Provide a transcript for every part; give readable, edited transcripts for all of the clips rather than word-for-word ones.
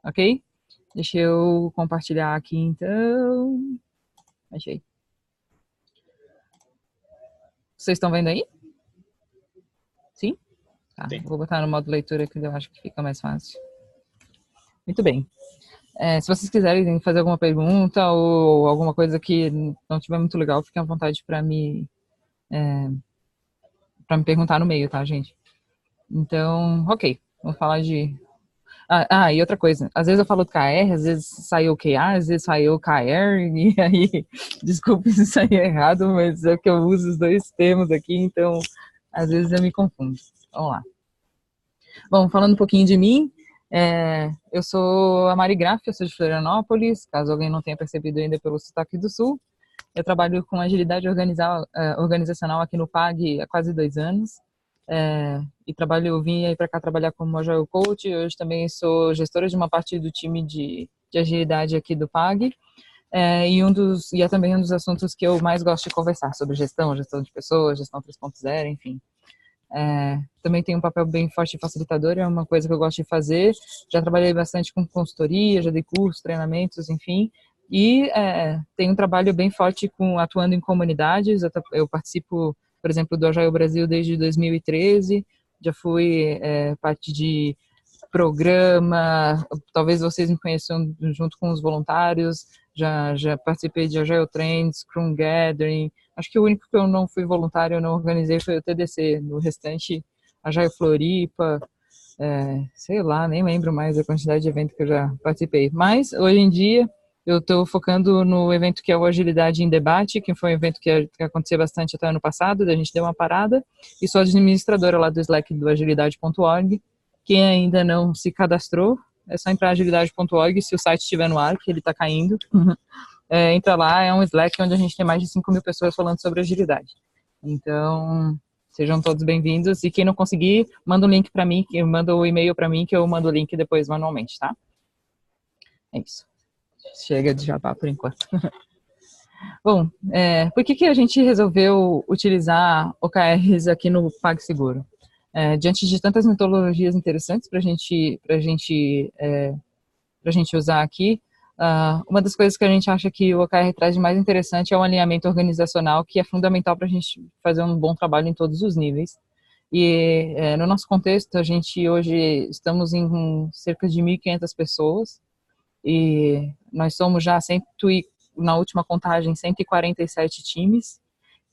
Ok? Deixa eu compartilhar aqui, então. Achei. Vocês estão vendo aí? Sim? Tá, Sim. vou botar no modo leitura que eu acho que fica mais fácil. Muito bem. Se vocês quiserem fazer alguma pergunta ou alguma coisa que não tiver muito legal, fiquem à vontade para me perguntar no meio, tá, gente? Então, ok. Vamos falar de... e outra coisa. Às vezes eu falo KR, às vezes sai OKR, às vezes sai OKR, e aí, desculpe se sair errado, mas é que eu uso os dois termos aqui, então, às vezes eu me confundo. Vamos lá. Bom, falando um pouquinho de mim, eu sou a Mari Graff, eu sou de Florianópolis, caso alguém não tenha percebido ainda pelo sotaque do Sul. Eu trabalho com agilidade organizacional aqui no PAG há quase 2 anos. Eu vim aí para cá trabalhar como Agile Coach. Hoje também sou gestora de uma parte do time de agilidade aqui do PAG. E é também um dos assuntos que eu mais gosto de conversar, sobre gestão de pessoas, gestão 3.0, enfim. Também tem um papel bem forte de facilitador, é uma coisa que eu gosto de fazer. Já trabalhei bastante com consultoria, já dei cursos, treinamentos, enfim. E tem um trabalho bem forte atuando em comunidades. Eu participo, por exemplo, do Agile Brasil desde 2013. Já fui parte de programa, talvez vocês me conheçam junto com os voluntários. Já participei de Agile Trends, Scrum Gathering. Acho que o único que eu não fui voluntário, eu não organizei, foi o TDC. No restante, Agile Floripa, sei lá, nem lembro mais a quantidade de evento que eu já participei. Mas, hoje em dia, eu estou focando no evento que é o Agilidade em Debate, que foi um evento que aconteceu bastante até ano passado, a gente deu uma parada, e sou administradora lá do Slack do agilidade.org. Quem ainda não se cadastrou, é só entrar agilidade.org, se o site estiver no ar, que ele está caindo. Entra lá, é um Slack onde a gente tem mais de 5.000 pessoas falando sobre agilidade. Então, sejam todos bem-vindos. E quem não conseguir, manda um link para mim, manda o e-mail para mim, que eu mando o link depois manualmente, tá? É isso. Chega de jabá por enquanto. Bom, por que a gente resolveu utilizar OKRs aqui no PagSeguro? Diante de tantas metodologias interessantes para a gente usar aqui, uma das coisas que a gente acha que o OKR traz de mais interessante é o alinhamento organizacional, que é fundamental para a gente fazer um bom trabalho em todos os níveis. E no nosso contexto, a gente hoje estamos em cerca de 1.500 pessoas, e nós somos já na última contagem 147 times,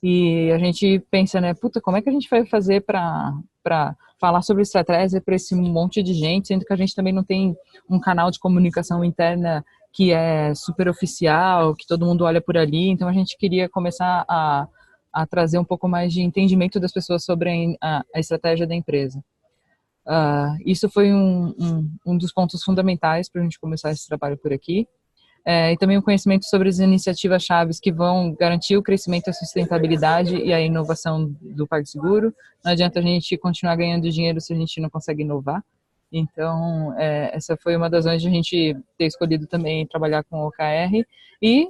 e a gente pensa, né, como é que a gente vai fazer para falar sobre estratégia para esse monte de gente, sendo que a gente também não tem um canal de comunicação interna que é super oficial, que todo mundo olha por ali. Então a gente queria começar a trazer um pouco mais de entendimento das pessoas sobre a estratégia da empresa. Isso foi um dos pontos fundamentais para a gente começar esse trabalho por aqui. E também o conhecimento sobre as iniciativas chaves que vão garantir o crescimento, a sustentabilidade e a inovação do PagSeguro. Não adianta a gente continuar ganhando dinheiro se a gente não consegue inovar. Então, essa foi uma das razões de a gente ter escolhido também trabalhar com o OKR e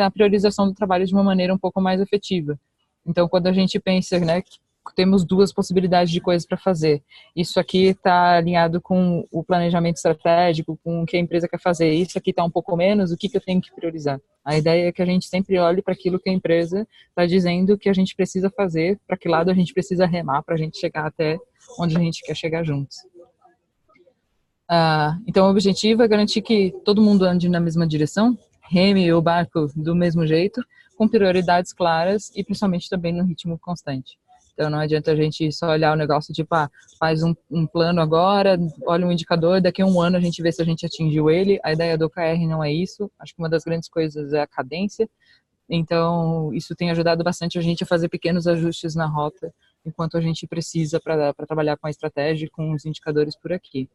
a priorização do trabalho de uma maneira um pouco mais efetiva. Então, quando a gente pensa, né, que temos 2 possibilidades de coisas para fazer. Isso aqui está alinhado com o planejamento estratégico, com o que a empresa quer fazer. Isso aqui está um pouco menos, o que eu tenho que priorizar? A ideia é que a gente sempre olhe para aquilo que a empresa está dizendo que a gente precisa fazer, para que lado a gente precisa remar para a gente chegar até onde a gente quer chegar juntos. Então, o objetivo é garantir que todo mundo ande na mesma direção, reme o barco do mesmo jeito, com prioridades claras e principalmente também no ritmo constante. Então, não adianta a gente só olhar o negócio, tipo, faz um plano agora, olha um indicador, daqui a 1 ano a gente vê se a gente atingiu ele. A ideia do OKR não é isso. Acho que uma das grandes coisas é a cadência. Então, isso tem ajudado bastante a gente a fazer pequenos ajustes na rota, enquanto a gente precisa para trabalhar com a estratégia e com os indicadores por aqui.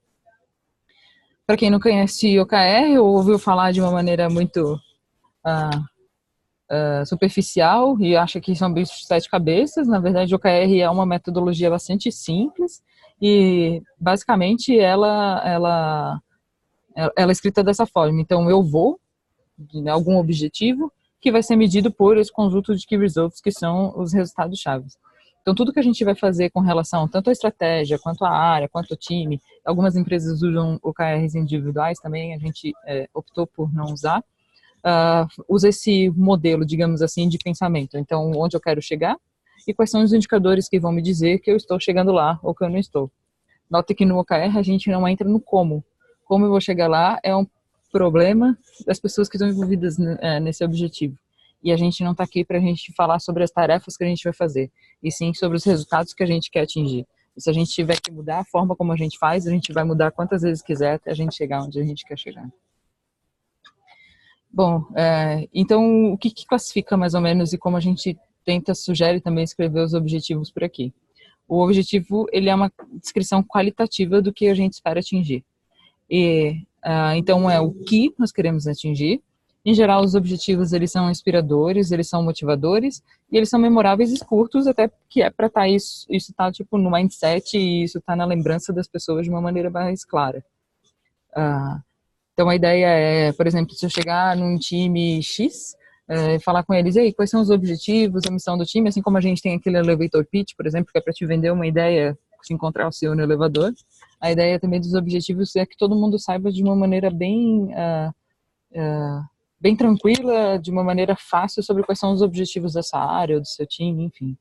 Para quem não conhece OKR, ou ouviu falar de uma maneira muito superficial e acha que são bichos de 7 cabeças, na verdade, o OKR é uma metodologia bastante simples e, basicamente, ela é escrita dessa forma. Então, eu vou de algum objetivo que vai ser medido por esse conjunto de key results, que são os resultados chaves. Então, tudo que a gente vai fazer com relação tanto à estratégia, quanto à área, quanto ao time, algumas empresas usam OKRs individuais também, a gente optou por não usar, usa esse modelo, digamos assim, de pensamento. Então, onde eu quero chegar e quais são os indicadores que vão me dizer que eu estou chegando lá ou que eu não estou. Nota que no OKR a gente não entra no como. Como eu vou chegar lá é um problema das pessoas que estão envolvidas nesse objetivo. E a gente não está aqui para a gente falar sobre as tarefas que a gente vai fazer, e sim sobre os resultados que a gente quer atingir. E se a gente tiver que mudar a forma como a gente faz, a gente vai mudar quantas vezes quiser até a gente chegar onde a gente quer chegar. Bom, então o que classifica mais ou menos e como a gente sugere também escrever os objetivos por aqui? O objetivo, ele é uma descrição qualitativa do que a gente espera atingir. Então, é o que nós queremos atingir. Em geral, os objetivos, eles são inspiradores, eles são motivadores, e eles são memoráveis e curtos, até que é para estar isso tá, tipo, no mindset, e isso tá na lembrança das pessoas de uma maneira mais clara. Então, a ideia é, por exemplo, se eu chegar num time X, falar com eles, e aí, quais são os objetivos, a missão do time, assim como a gente tem aquele elevator pitch, por exemplo, que é para te vender uma ideia, se encontrar o seu no elevador. A ideia também dos objetivos é que todo mundo saiba de uma maneira bem tranquila, de uma maneira fácil, sobre quais são os objetivos dessa área, ou do seu time, enfim.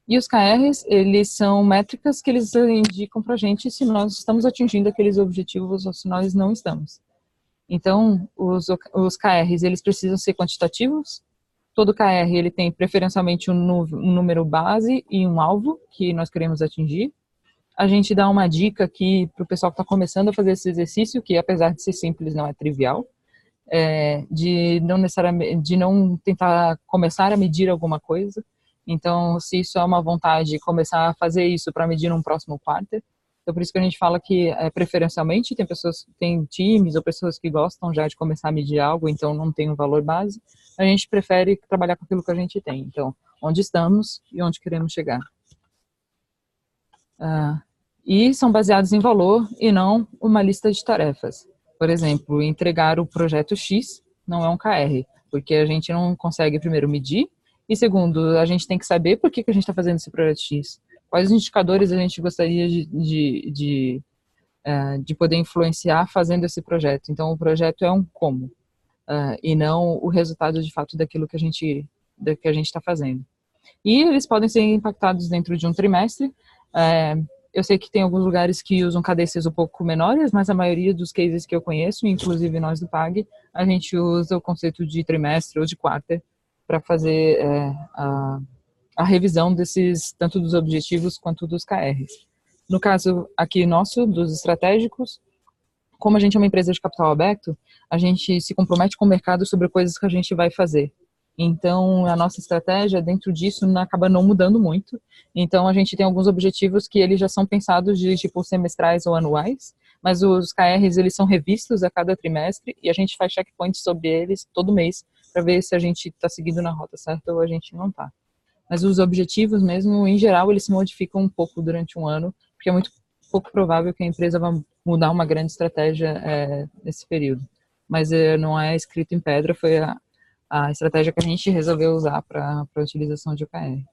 E os KRs, eles são métricas que eles indicam para a gente se nós estamos atingindo aqueles objetivos ou se nós não estamos. Então, os KRs, eles precisam ser quantitativos. Todo KR, ele tem preferencialmente um número base e um alvo que nós queremos atingir. A gente dá uma dica aqui para o pessoal que está começando a fazer esse exercício, que apesar de ser simples, não é trivial, de não tentar começar a medir alguma coisa. Então, se isso é uma vontade de começar a fazer isso para medir num próximo quarter, então por isso que a gente fala que preferencialmente tem times ou pessoas que gostam já de começar a medir algo, então não tem um valor base. A gente prefere trabalhar com aquilo que a gente tem. Então, onde estamos e onde queremos chegar. E são baseados em valor e não uma lista de tarefas. Por exemplo, entregar o projeto X não é um KR, porque a gente não consegue, primeiro, medir, e segundo, a gente tem que saber por que a gente está fazendo esse projeto X. Quais indicadores a gente gostaria de poder influenciar fazendo esse projeto. Então, o projeto é um como, e não o resultado, de fato, daquilo que a gente está fazendo. E eles podem ser impactados dentro de um trimestre. Eu sei que tem alguns lugares que usam cadências um pouco menores, mas a maioria dos cases que eu conheço, inclusive nós do PAG, a gente usa o conceito de trimestre ou de quarter para fazer a revisão desses, tanto dos objetivos quanto dos KRs. No caso aqui nosso, dos estratégicos, como a gente é uma empresa de capital aberto, a gente se compromete com o mercado sobre coisas que a gente vai fazer. Então, a nossa estratégia dentro disso acaba não mudando muito. Então, a gente tem alguns objetivos que eles já são pensados de tipo semestrais ou anuais, mas os KRs, eles são revistos a cada trimestre e a gente faz checkpoints sobre eles todo mês para ver se a gente está seguindo na rota certa ou a gente não está. Mas os objetivos mesmo, em geral, eles se modificam um pouco durante um ano, porque é muito pouco provável que a empresa vá mudar uma grande estratégia nesse período. Mas não é escrito em pedra, foi a estratégia que a gente resolveu usar para a utilização de OKR.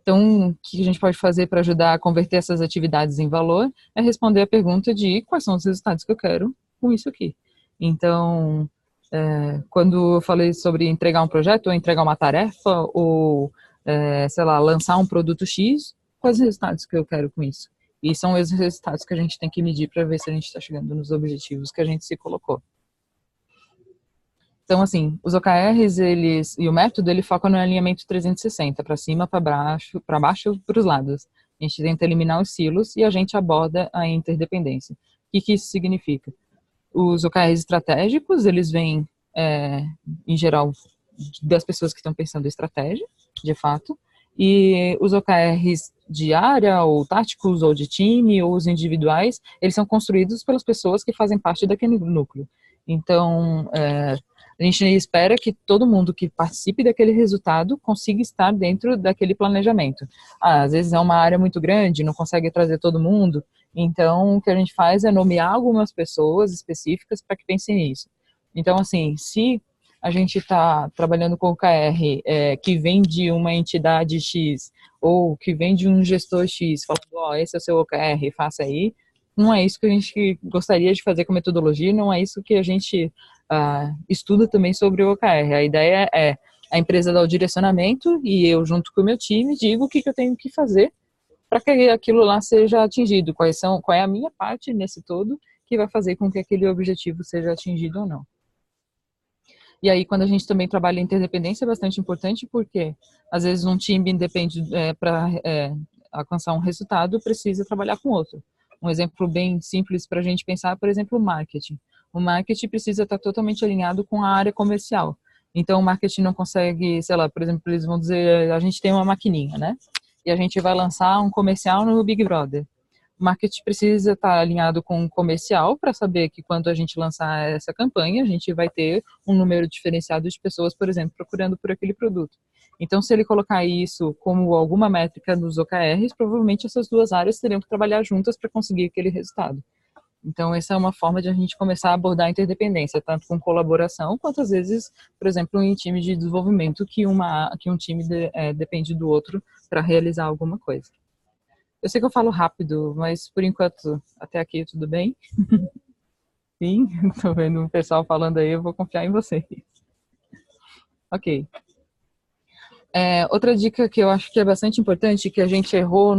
Então, o que a gente pode fazer para ajudar a converter essas atividades em valor é responder a pergunta de quais são os resultados que eu quero com isso aqui. Então, quando eu falei sobre entregar um projeto, ou entregar uma tarefa, ou, sei lá, lançar um produto X, quais os resultados que eu quero com isso? E são esses resultados que a gente tem que medir para ver se a gente está chegando nos objetivos que a gente se colocou. Então, assim, os OKRs, e o método, ele foca no alinhamento 360, para cima, para baixo, para os lados. A gente tenta eliminar os silos e a gente aborda a interdependência. O que isso significa? Os OKRs estratégicos, eles vêm, em geral, das pessoas que estão pensando em estratégia, de fato, e os OKRs de área, ou táticos, ou de time, ou os individuais, eles são construídos pelas pessoas que fazem parte daquele núcleo. Então, a gente espera que todo mundo que participe daquele resultado consiga estar dentro daquele planejamento. Às vezes é uma área muito grande, não consegue trazer todo mundo, então o que a gente faz é nomear algumas pessoas específicas para que pensem nisso. Então, assim, se a gente está trabalhando com o OKR que vem de uma entidade X ou que vem de um gestor X, falando, ó, esse é o seu OKR, faça aí, não é isso que a gente gostaria de fazer com metodologia, não é isso que a gente estuda também sobre o OKR. A ideia é a empresa dar o direcionamento e eu, junto com o meu time, digo o que eu tenho que fazer para que aquilo lá seja atingido, qual é a minha parte nesse todo que vai fazer com que aquele objetivo seja atingido ou não. E aí, quando a gente também trabalha em interdependência, é bastante importante, porque às vezes um time independe para alcançar um resultado, precisa trabalhar com outro. Um exemplo bem simples para a gente pensar, por exemplo, o marketing. O marketing precisa estar totalmente alinhado com a área comercial. Então, o marketing não consegue, sei lá, por exemplo, eles vão dizer, a gente tem uma maquininha, né? E a gente vai lançar um comercial no Big Brother. O marketing precisa estar alinhado com o comercial para saber que quando a gente lançar essa campanha, a gente vai ter um número diferenciado de pessoas, por exemplo, procurando por aquele produto. Então, se ele colocar isso como alguma métrica nos OKRs, provavelmente essas duas áreas teriam que trabalhar juntas para conseguir aquele resultado. Então, essa é uma forma de a gente começar a abordar a interdependência, tanto com colaboração, quanto às vezes, por exemplo, em time de desenvolvimento, que um time depende do outro para realizar alguma coisa. Eu sei que eu falo rápido, mas por enquanto, até aqui tudo bem? Sim, tô vendo o pessoal falando aí, eu vou confiar em vocês. Ok. Outra dica que eu acho que é bastante importante, que a gente errou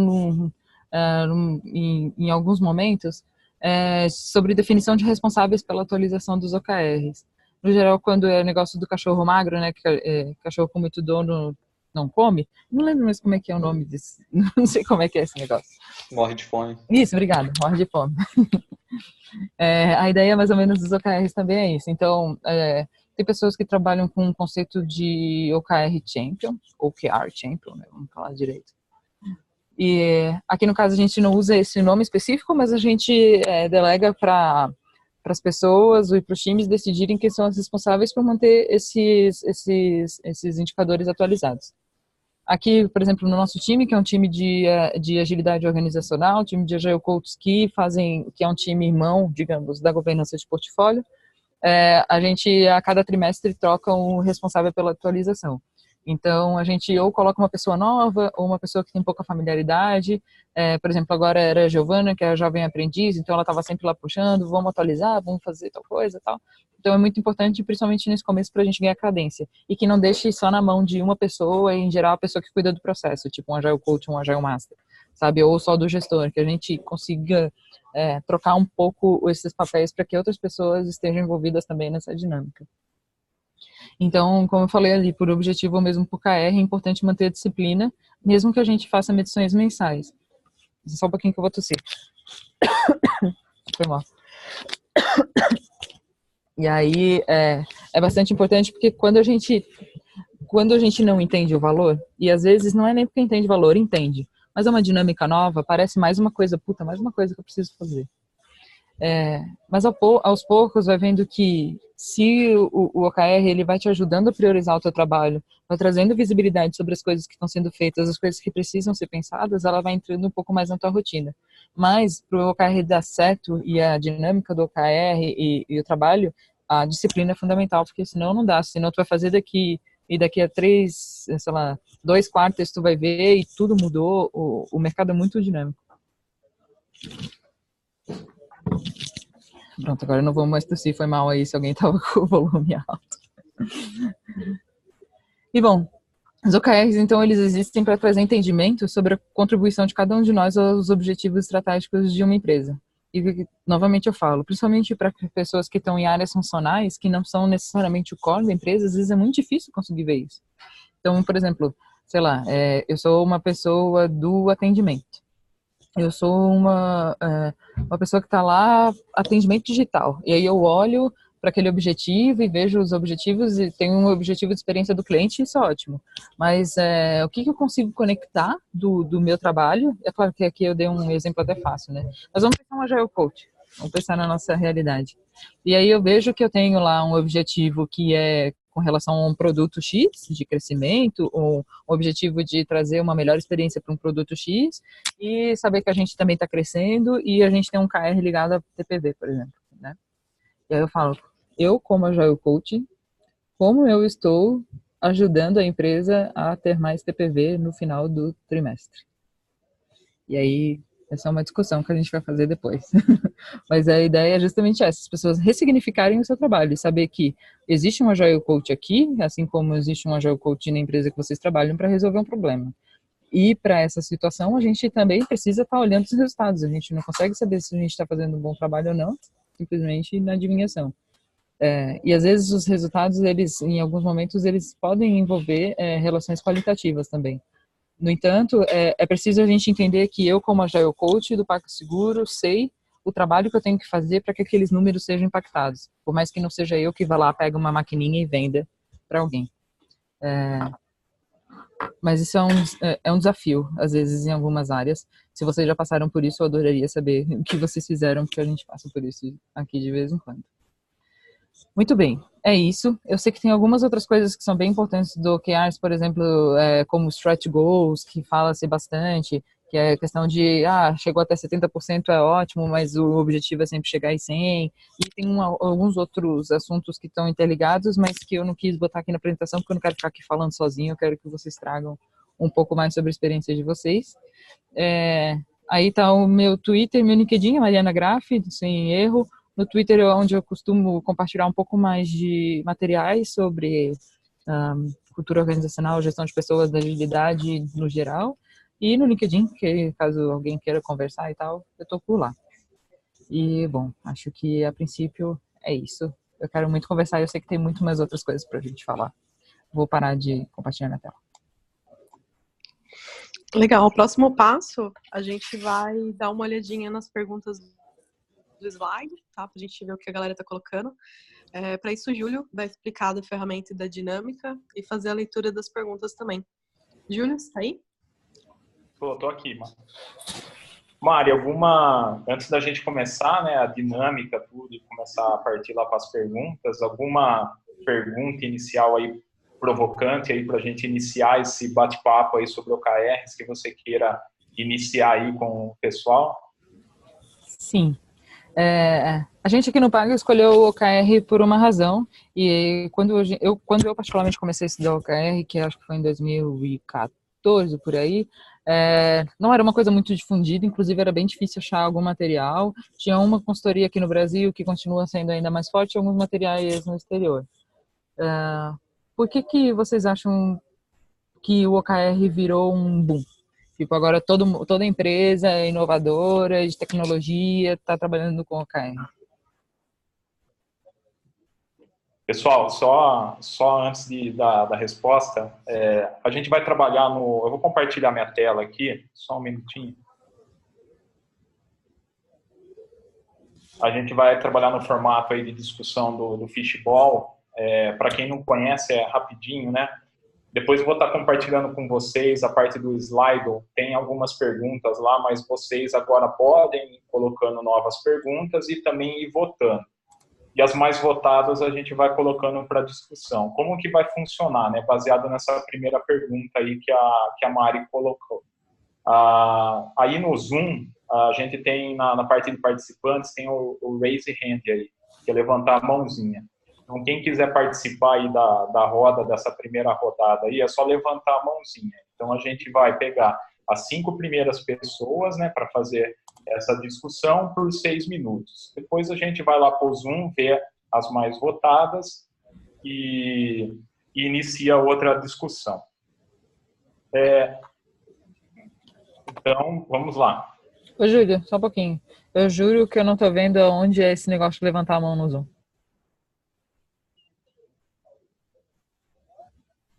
em alguns momentos, é sobre definição de responsáveis pela atualização dos OKRs. No geral, quando é negócio do cachorro magro, né, que cachorro com muito dono não come, não lembro mais como é que é o nome desse, não sei como é que é esse negócio. Morre de fome. Isso, obrigado, morre de fome. A ideia mais ou menos dos OKRs também é isso. Então, tem pessoas que trabalham com o conceito de OKR Champion, OKR Champion, né, vamos falar direito. E aqui no caso a gente não usa esse nome específico, mas a gente delega para as pessoas e para os times decidirem quem são os responsáveis por manter esses indicadores atualizados. Aqui, por exemplo, no nosso time, que é um time de agilidade organizacional, time de Agile Coaches que é um time irmão, digamos, da governança de portfólio, a gente, a cada trimestre, troca um responsável pela atualização. Então, a gente ou coloca uma pessoa nova, ou uma pessoa que tem pouca familiaridade. Por exemplo, agora era a Giovana, que é a jovem aprendiz, então ela estava sempre lá puxando, vamos atualizar, vamos fazer tal coisa, tal. Então, é muito importante, principalmente nesse começo, para a gente ganhar cadência. E que não deixe só na mão de uma pessoa, e em geral a pessoa que cuida do processo, tipo um Agile Coach, um Agile Master, sabe? Ou só do gestor, que a gente consiga trocar um pouco esses papéis para que outras pessoas estejam envolvidas também nessa dinâmica. Então, como eu falei ali, por objetivo ou mesmo por KR, é importante manter a disciplina, mesmo que a gente faça medições mensais. Só um pouquinho que eu vou tossir. Foi mal. E aí, é bastante importante porque quando a gente não entende o valor, e às vezes não é nem porque entende o valor, entende, mas é uma dinâmica nova, parece mais uma coisa, mais uma coisa que eu preciso fazer. Mas aos poucos vai vendo que se o OKR ele vai te ajudando a priorizar o teu trabalho, vai trazendo visibilidade sobre as coisas que estão sendo feitas, as coisas que precisam ser pensadas, ela vai entrando um pouco mais na tua rotina. Mas para o OKR dar certo e a dinâmica do OKR e o trabalho, a disciplina é fundamental, porque senão não dá, senão tu vai fazer daqui a 2 quartos tu vai ver e tudo mudou, o mercado é muito dinâmico. Pronto, agora eu não vou mais tossir, foi mal aí se alguém tava com o volume alto. E bom, os OKRs, então, eles existem para trazer entendimento sobre a contribuição de cada um de nós aos objetivos estratégicos de uma empresa. E, novamente eu falo, principalmente para pessoas que estão em áreas funcionais, que não são necessariamente o core da empresa, às vezes é muito difícil conseguir ver isso. Então, por exemplo, sei lá, eu sou uma pessoa do atendimento. Eu sou uma pessoa que está lá, atendimento digital. E aí eu olho para aquele objetivo e vejo os objetivos e tenho um objetivo de experiência do cliente, isso é ótimo. Mas o que eu consigo conectar do meu trabalho? É claro que aqui eu dei um exemplo até fácil, né? Mas vamos pensar um Agile Coach. Vamos pensar na nossa realidade. E aí eu vejo que eu tenho lá um objetivo que é com relação a um produto X de crescimento, ou um objetivo de trazer uma melhor experiência para um produto X, e saber que a gente também está crescendo e a gente tem um KR ligado a TPV, por exemplo, né? E aí eu falo, eu como Agile Coach, como eu estou ajudando a empresa a ter mais TPV no final do trimestre. E aí, essa é uma discussão que a gente vai fazer depois. Mas a ideia é justamente essa, as pessoas ressignificarem o seu trabalho e saber que existe um Agile Coach aqui, assim como existe um Agile Coach na empresa que vocês trabalham para resolver um problema. E para essa situação, a gente também precisa estar olhando os resultados. A gente não consegue saber se a gente está fazendo um bom trabalho ou não, simplesmente na adivinhação. E às vezes os resultados, eles, em alguns momentos, eles podem envolver relações qualitativas também. No entanto, é preciso a gente entender que eu, como Agile Coach do Parque Seguro, sei o trabalho que eu tenho que fazer para que aqueles números sejam impactados. Por mais que não seja eu que vá lá, pega uma maquininha e venda para alguém. Mas isso é um desafio, às vezes, em algumas áreas. Se vocês já passaram por isso, eu adoraria saber o que vocês fizeram, porque a gente passa por isso aqui de vez em quando. Muito bem, é isso. Eu sei que tem algumas outras coisas que são bem importantes do OKRs, por exemplo, como stretch goals, que fala-se bastante, que é a questão de, chegou até 70% é ótimo, mas o objetivo é sempre chegar em 100%. E tem alguns outros assuntos que estão interligados, mas que eu não quis botar aqui na apresentação, porque eu não quero ficar aqui falando sozinho, eu quero que vocês tragam um pouco mais sobre a experiência de vocês. Aí tá o meu Twitter, meu LinkedIn, Mariana Graff, sem erro. No Twitter é onde eu costumo compartilhar um pouco mais de materiais sobre cultura organizacional, gestão de pessoas, da agilidade no geral. E no LinkedIn, que caso alguém queira conversar e tal, eu tô por lá. E, bom, acho que a princípio é isso. Eu quero muito conversar e eu sei que tem muito mais outras coisas pra gente falar. Vou parar de compartilhar minha tela. Legal, o próximo passo, a gente vai dar uma olhadinha nas perguntas do slide, tá? Pra gente ver o que a galera tá colocando. Para isso, o Júlio vai explicar da ferramenta e da dinâmica e fazer a leitura das perguntas também. Júlio, está aí? Tô aqui, mano. Mari, antes da gente começar, né, a dinâmica, tudo, e começar a partir lá para as perguntas, alguma pergunta inicial aí, provocante aí para a gente iniciar esse bate-papo aí sobre OKRs que você queira iniciar aí com o pessoal? Sim. A gente aqui no Paga escolheu o OKR por uma razão, e quando eu particularmente comecei a estudar o OKR, que acho que foi em 2014, por aí, não era uma coisa muito difundida, inclusive era bem difícil achar algum material. Tinha uma consultoria aqui no Brasil que continua sendo ainda mais forte e alguns materiais no exterior. Por que vocês acham que o OKR virou um boom? Tipo, agora toda empresa inovadora de tecnologia está trabalhando com OKR. Pessoal, só antes da resposta, a gente vai trabalhar eu vou compartilhar minha tela aqui, só um minutinho. A gente vai trabalhar no formato aí de discussão do fishball. Para quem não conhece, é rapidinho, né? Depois eu vou estar compartilhando com vocês a parte do Slido. Tem algumas perguntas lá, mas vocês agora podem ir colocando novas perguntas e também ir votando. E as mais votadas a gente vai colocando para discussão. Como que vai funcionar, né? Baseado nessa primeira pergunta aí que a Mari colocou. Aí no Zoom, a gente tem na parte de participantes, tem o Raise Hand aí, que é levantar a mãozinha. Então, quem quiser participar aí da roda, dessa primeira rodada aí, é só levantar a mãozinha. Então, a gente vai pegar as 5 primeiras pessoas, né, para fazer essa discussão por 6 minutos. Depois a gente vai lá para o Zoom, ver as mais votadas e inicia outra discussão. Então, vamos lá. Ô, Júlio, só um pouquinho. Eu juro que eu não tô vendo onde é esse negócio de levantar a mão no Zoom.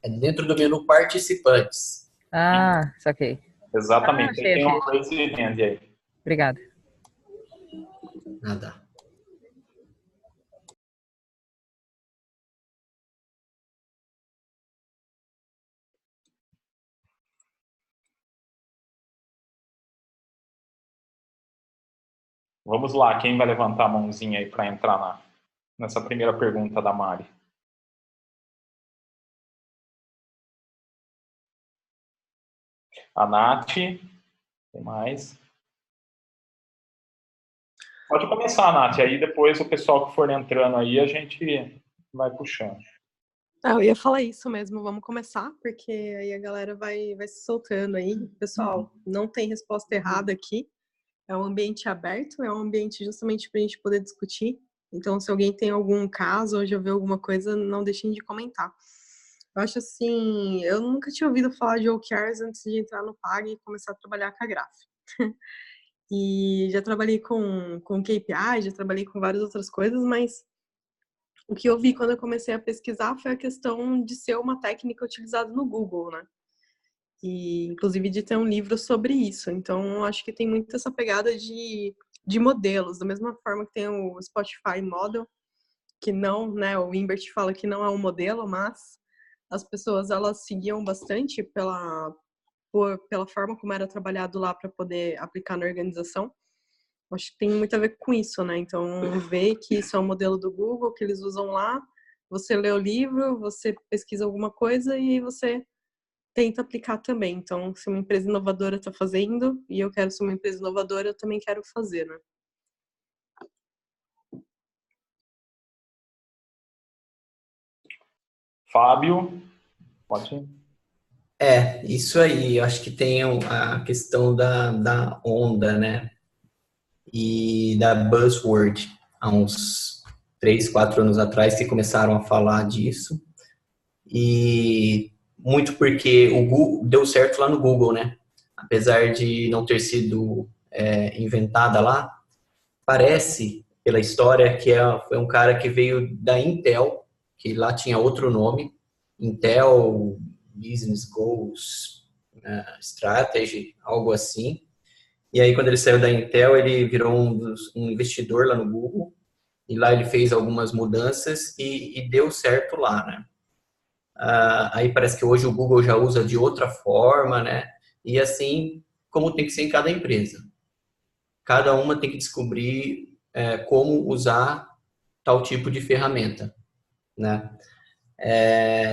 É dentro do menu participantes. Saquei. Exatamente. Achei. Tem uma raise hand aí. Obrigada. Nada. Vamos lá, quem vai levantar a mãozinha aí para entrar nessa primeira pergunta da Mari? A Nath, tem mais? Pode começar, Nath, aí depois o pessoal que for entrando aí a gente vai puxando. Eu ia falar isso mesmo, vamos começar, porque aí a galera vai se soltando aí. Pessoal, não tem resposta errada aqui. É um ambiente aberto, é um ambiente justamente para a gente poder discutir. Então, se alguém tem algum caso ou já viu alguma coisa, não deixem de comentar. Eu acho assim, eu nunca tinha ouvido falar de OKRs antes de entrar no PAG e começar a trabalhar com a Graph. E já trabalhei com KPI, já trabalhei com várias outras coisas, mas o que eu vi quando eu comecei a pesquisar foi a questão de ser uma técnica utilizada no Google, né? E, inclusive, de ter um livro sobre isso. Então, acho que tem muito essa pegada de modelos. Da mesma forma que tem o Spotify Model, que não, né? O Imbert fala que não é um modelo, mas as pessoas, elas seguiam bastante pela forma como era trabalhado lá para poder aplicar na organização. Acho que tem muito a ver com isso, né? Então, ver que isso é um modelo do Google, que eles usam lá, você lê o livro, você pesquisa alguma coisa e você tenta aplicar também. Então, se uma empresa inovadora está fazendo e eu quero ser uma empresa inovadora, eu também quero fazer, né? Fábio, pode ir. Isso aí. Eu acho que tem a questão da onda, né? E da buzzword. Há uns 3, 4 anos atrás que começaram a falar disso. E muito porque o Google deu certo lá no Google, né? Apesar de não ter sido inventada lá, parece, pela história, que foi um cara que veio da Intel, que lá tinha outro nome, Intel Business Goals Strategy, algo assim. E aí, quando ele saiu da Intel, ele virou um investidor lá no Google, e lá ele fez algumas mudanças e deu certo lá, né? Aí parece que hoje o Google já usa de outra forma, né? E assim, como tem que ser em cada empresa. Cada uma tem que descobrir como usar tal tipo de ferramenta, né?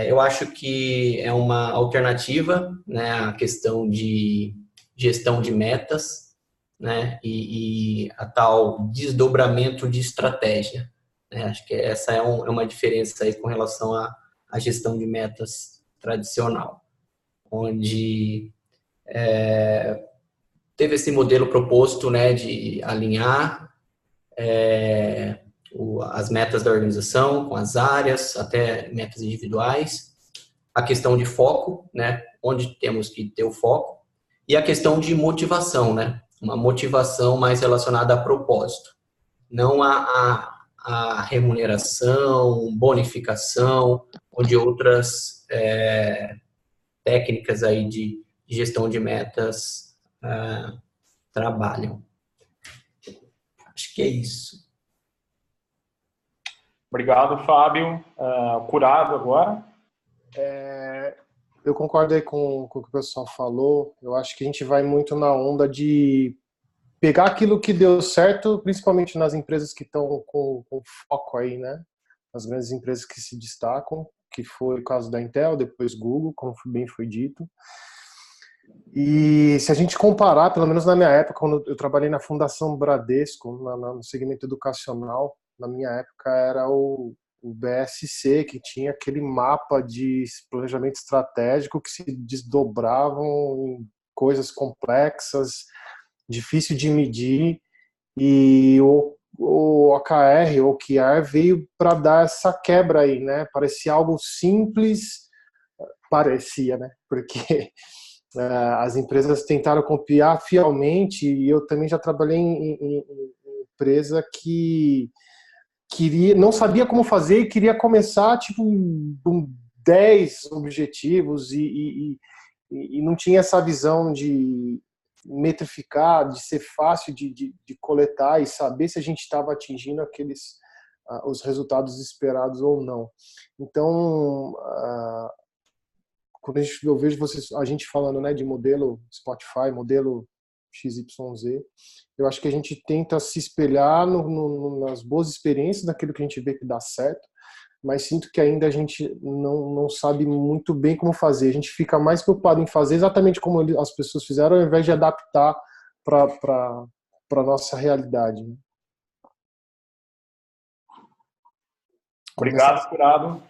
Eu acho que é uma alternativa, né, a questão de gestão de metas, né, e a tal desdobramento de estratégia, né? Acho que essa é uma diferença aí com relação à gestão de metas tradicional, onde teve esse modelo proposto, né, de alinhar as metas da organização com as áreas, até metas individuais, a questão de foco, né, onde temos que ter o foco, e a questão de motivação, né, uma motivação mais relacionada a propósito, não a remuneração, bonificação, onde outras técnicas aí de gestão de metas trabalham. Acho que é isso. Obrigado, Fábio. Curado agora. Eu concordo aí com o que o pessoal falou. Eu acho que a gente vai muito na onda de pegar aquilo que deu certo, principalmente nas empresas que estão com foco aí, né? As grandes empresas que se destacam, que foi o caso da Intel, depois Google, como bem foi dito. E se a gente comparar, pelo menos na minha época, quando eu trabalhei na Fundação Bradesco, no segmento educacional, na minha época era o BSC, que tinha aquele mapa de planejamento estratégico que se desdobravam em coisas complexas, difícil de medir, e o OKR, o OKR veio para dar essa quebra aí, né? Parecia algo simples, parecia, né? Porque as empresas tentaram copiar fielmente, e eu também já trabalhei em empresa que não sabia como fazer e queria começar tipo com 10 objetivos e não tinha essa visão de metrificar, de ser fácil de coletar e saber se a gente estava atingindo os resultados esperados ou não. Então, quando eu vejo a gente falando, né, de modelo Spotify, modelo XYZ, eu acho que a gente tenta se espelhar nas boas experiências, daquilo que a gente vê que dá certo, mas sinto que ainda a gente não sabe muito bem como fazer. A gente fica mais preocupado em fazer exatamente como as pessoas fizeram, ao invés de adaptar para a nossa realidade. Obrigado, Curado.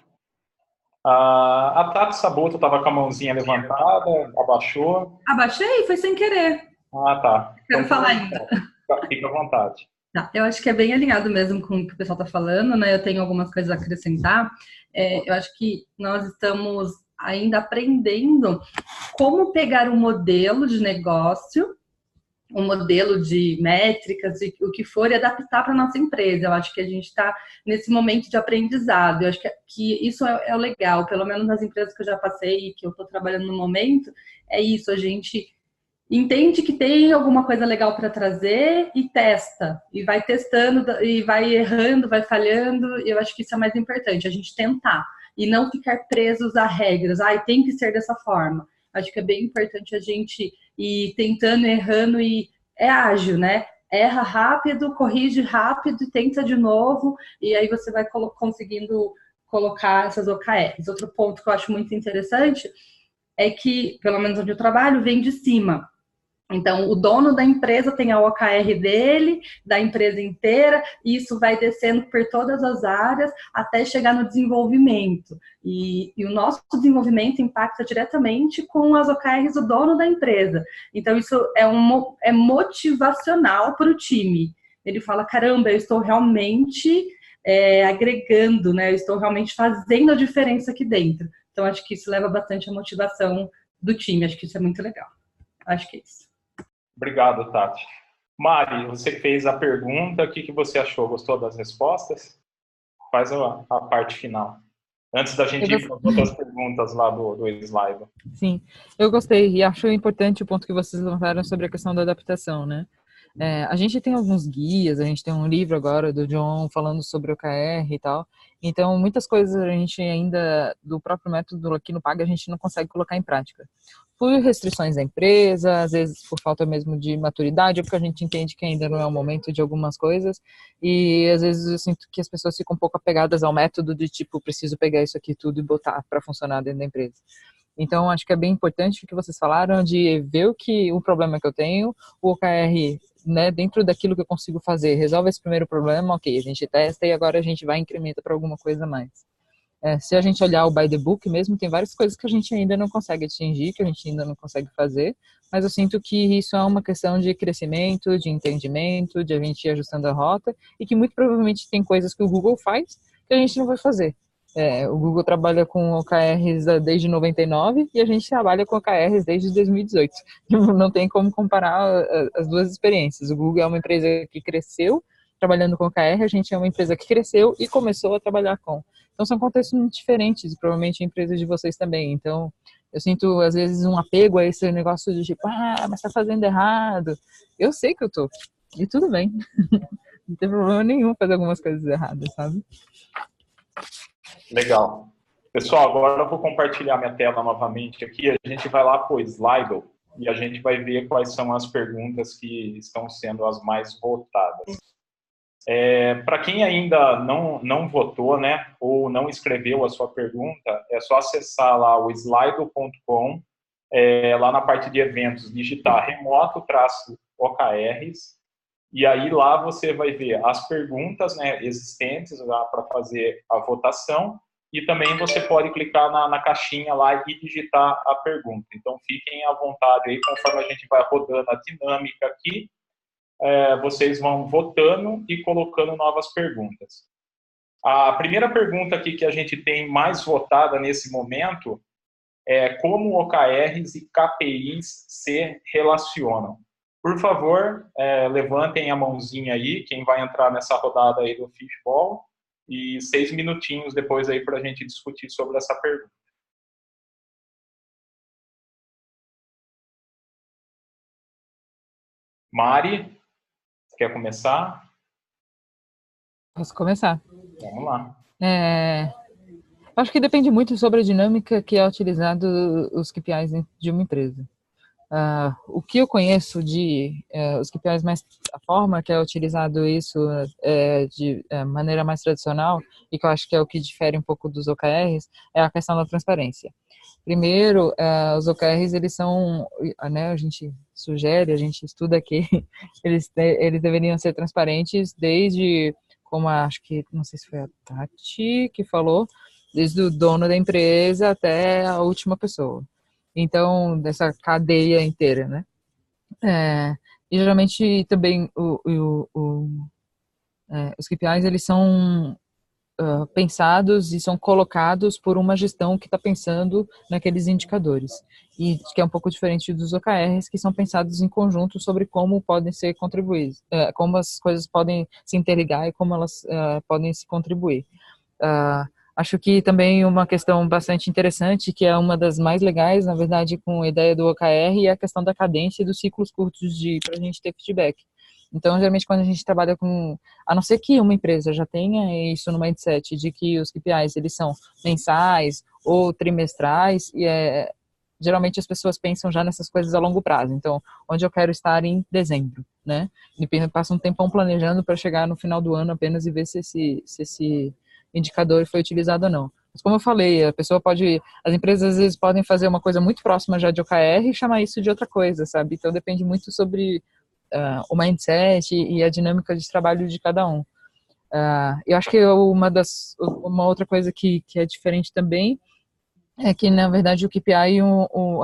A Tati Saboto estava com a mãozinha levantada, abaixou. Abaixei, foi sem querer. Ah, tá. Quero Então, falar ainda. fica à vontade. Tá, eu acho que é bem alinhado mesmo com o que o pessoal está falando, né? Eu tenho algumas coisas a acrescentar. Eu acho que nós estamos ainda aprendendo como pegar um modelo de negócio, um modelo de métricas, e o que for, e adaptar para a nossa empresa. Eu acho que a gente está nesse momento de aprendizado. Eu acho que isso é o legal, pelo menos nas empresas que eu já passei e que eu estou trabalhando no momento, é isso, a gente entende que tem alguma coisa legal para trazer e testa, e vai testando, e vai errando, vai falhando. Eu acho que isso é mais importante, a gente tentar, e não ficar presos a regras, tem que ser dessa forma. Acho que é bem importante a gente ir tentando, errando, e é ágil, né? Erra rápido, corrige rápido e tenta de novo, e aí você vai conseguindo colocar essas OKRs. Outro ponto que eu acho muito interessante é que, pelo menos onde eu trabalho, vem de cima. Então, o dono da empresa tem a OKR dele, da empresa inteira, e isso vai descendo por todas as áreas até chegar no desenvolvimento. E o nosso desenvolvimento impacta diretamente com as OKRs do dono da empresa. Então, isso é motivacional para o time. Ele fala, caramba, eu estou realmente agregando, né? Eu estou realmente fazendo a diferença aqui dentro. Então, acho que isso leva bastante a motivação do time. Acho que isso é muito legal. Acho que é isso. Obrigado, Tati. Mari, você fez a pergunta, o que você achou? Gostou das respostas? Faz a parte final. Antes da gente ir para as outras perguntas lá do slide. Sim, eu gostei e acho importante o ponto que vocês levantaram sobre a questão da adaptação, né? A gente tem alguns guias, a gente tem um livro agora do John falando sobre o OKR e tal, então muitas coisas a gente ainda, do próprio método aqui no PAG, a gente não consegue colocar em prática. Por restrições da empresa, às vezes por falta mesmo de maturidade, porque a gente entende que ainda não é o momento de algumas coisas, e às vezes eu sinto que as pessoas ficam um pouco apegadas ao método de tipo, preciso pegar isso aqui tudo e botar para funcionar dentro da empresa. Então, acho que é bem importante o que vocês falaram de ver o problema que eu tenho, o OKR, né, dentro daquilo que eu consigo fazer, resolve esse primeiro problema, ok, a gente testa e agora a gente vai incrementa para alguma coisa a mais. Se a gente olhar o by the book mesmo, tem várias coisas que a gente ainda não consegue atingir, que a gente ainda não consegue fazer, mas eu sinto que isso é uma questão de crescimento, de entendimento, de a gente ir ajustando a rota, e que muito provavelmente tem coisas que o Google faz que a gente não vai fazer. O Google trabalha com OKRs desde 99 e a gente trabalha com OKRs desde 2018. Não tem como comparar as duas experiências. O Google é uma empresa que cresceu trabalhando com OKR, a gente é uma empresa que cresceu e começou a trabalhar com. Então, são contextos muito diferentes, e provavelmente a empresa de vocês também. Então, eu sinto, às vezes, um apego a esse negócio de tipo, mas tá fazendo errado. Eu sei que eu tô, e tudo bem. Não tem problema nenhum fazer algumas coisas erradas, sabe? Legal. Pessoal, agora eu vou compartilhar minha tela novamente aqui. A gente vai lá para o Slido e a gente vai ver quais são as perguntas que estão sendo as mais votadas. Para quem ainda não votou, né, ou não escreveu a sua pergunta, é só acessar lá o slido.com, lá na parte de eventos, digitar remoto-OKRs, e aí lá você vai ver as perguntas, né, existentes lá para fazer a votação, e também você pode clicar na caixinha lá e digitar a pergunta. Então, fiquem à vontade aí, conforme a gente vai rodando a dinâmica aqui, vocês vão votando e colocando novas perguntas. A primeira pergunta aqui que a gente tem mais votada nesse momento é como OKRs e KPIs se relacionam. Por favor, levantem a mãozinha aí, quem vai entrar nessa rodada aí do Fishball, e 6 minutinhos depois aí para a gente discutir sobre essa pergunta. Mari, quer começar? Posso começar? Vamos lá. Acho que depende muito sobre a dinâmica que é utilizado os KPIs de uma empresa. O que eu conheço de os KPIs, mais a forma que é utilizado isso de maneira mais tradicional, e que eu acho que é o que difere um pouco dos OKRs, é a questão da transparência. Primeiro, os OKRs, eles são, né, a gente sugere, a gente estuda que eles deveriam ser transparentes desde, como acho que, não sei se foi a Tati que falou, desde o dono da empresa até a última pessoa. Então, dessa cadeia inteira, né? E geralmente também os KPIs, eles são pensados e são colocados por uma gestão que está pensando naqueles indicadores. E que é um pouco diferente dos OKRs, que são pensados em conjunto sobre como podem ser contribuídos, como as coisas podem se interligar e como elas podem se contribuir. Acho que também uma questão bastante interessante, que é uma das mais legais, na verdade, com a ideia do OKR, é a questão da cadência e dos ciclos curtos para a gente ter feedback. Então, geralmente, quando a gente trabalha com... A não ser que uma empresa já tenha isso no mindset de que os KPIs, eles são mensais ou trimestrais, e geralmente as pessoas pensam já nessas coisas a longo prazo. Então, onde eu quero estar em dezembro, né? E passa um tempão planejando para chegar no final do ano apenas e ver se esse indicador foi utilizado ou não. Mas como eu falei, as empresas às vezes podem fazer uma coisa muito próxima já de OKR e chamar isso de outra coisa, sabe? Então depende muito sobre o mindset e a dinâmica de trabalho de cada um. Eu acho que uma outra coisa que é diferente também é que, na verdade, o KPI e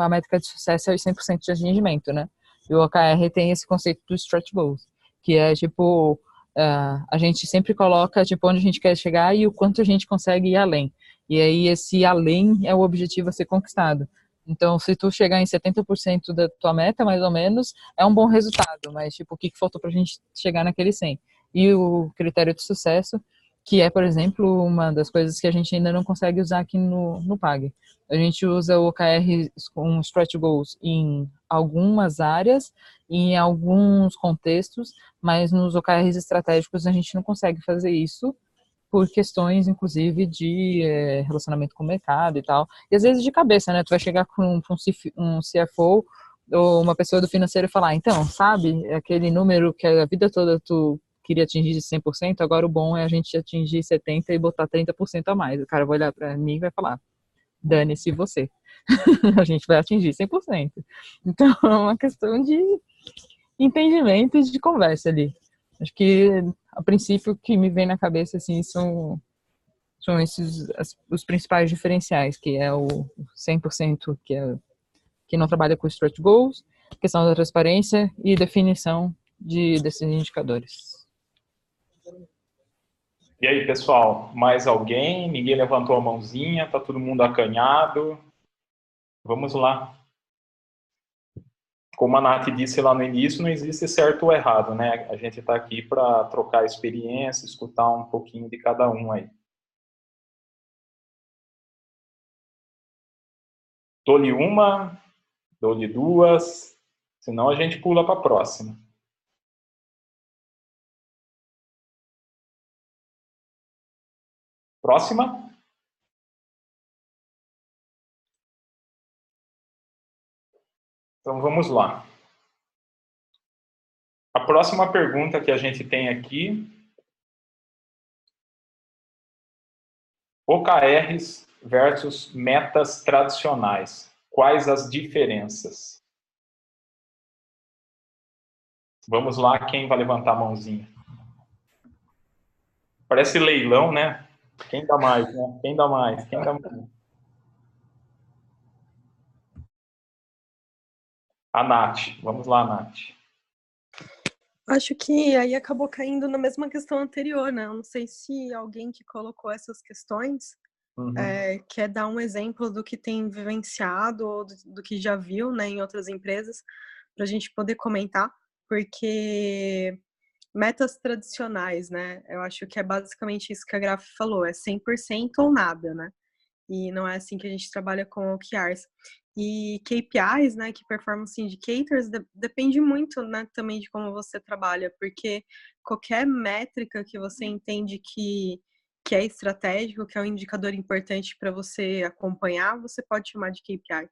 a métrica de sucesso é os 100% de atingimento, né? E o OKR tem esse conceito do stretch goals, que é, tipo, a gente sempre coloca, tipo, onde a gente quer chegar e o quanto a gente consegue ir além. E aí, esse além é o objetivo a ser conquistado. Então, se tu chegar em 70% da tua meta, mais ou menos, é um bom resultado, mas, tipo, o que faltou pra gente chegar naquele 100? E o critério de sucesso, que é, por exemplo, uma das coisas que a gente ainda não consegue usar aqui no PAG. A gente usa o OKR com stretch goals em algumas áreas, em alguns contextos, mas nos OKRs estratégicos a gente não consegue fazer isso por questões, inclusive, de relacionamento com o mercado e tal. E às vezes de cabeça, né? Tu vai chegar com um CFO ou uma pessoa do financeiro e falar, então, sabe, aquele número que a vida toda tu queria atingir de 100%, agora o bom é a gente atingir 70% e botar 30% a mais. O cara vai olhar para mim e vai falar, dane-se você. A gente vai atingir 100%. Então, é uma questão de entendimento e de conversa ali. Acho que, a princípio, o que me vem na cabeça, assim, são esses os principais diferenciais, que é o 100% que não trabalha com stretch goals, questão da transparência e definição desses indicadores. E aí, pessoal, mais alguém? Ninguém levantou a mãozinha? Tá todo mundo acanhado? Vamos lá. Como a Nath disse lá no início, não existe certo ou errado, né? A gente está aqui para trocar experiência, escutar um pouquinho de cada um aí. Dou-lhe uma, dou-lhe duas, senão a gente pula para a próxima. Próxima? Então vamos lá. A próxima pergunta que a gente tem aqui: OKRs versus metas tradicionais. Quais as diferenças? Vamos lá, quem vai levantar a mãozinha? Parece leilão, né? Quem dá mais, né? Quem dá mais? Quem dá mais? A Nath. Vamos lá, Nath. Acho que aí acabou caindo na mesma questão anterior, né? Eu não sei se alguém que colocou essas questões quer dar um exemplo do que tem vivenciado ou do que já viu, né, em outras empresas, para a gente poder comentar, porque metas tradicionais, né? Eu acho que é basicamente isso que a Graf falou, é 100% ou nada, né? E não é assim que a gente trabalha com OKRs. E KPIs, né, que Performance Indicators, depende muito, né, também de como você trabalha, porque qualquer métrica que você entende que é estratégico, que é um indicador importante para você acompanhar, você pode chamar de KPI.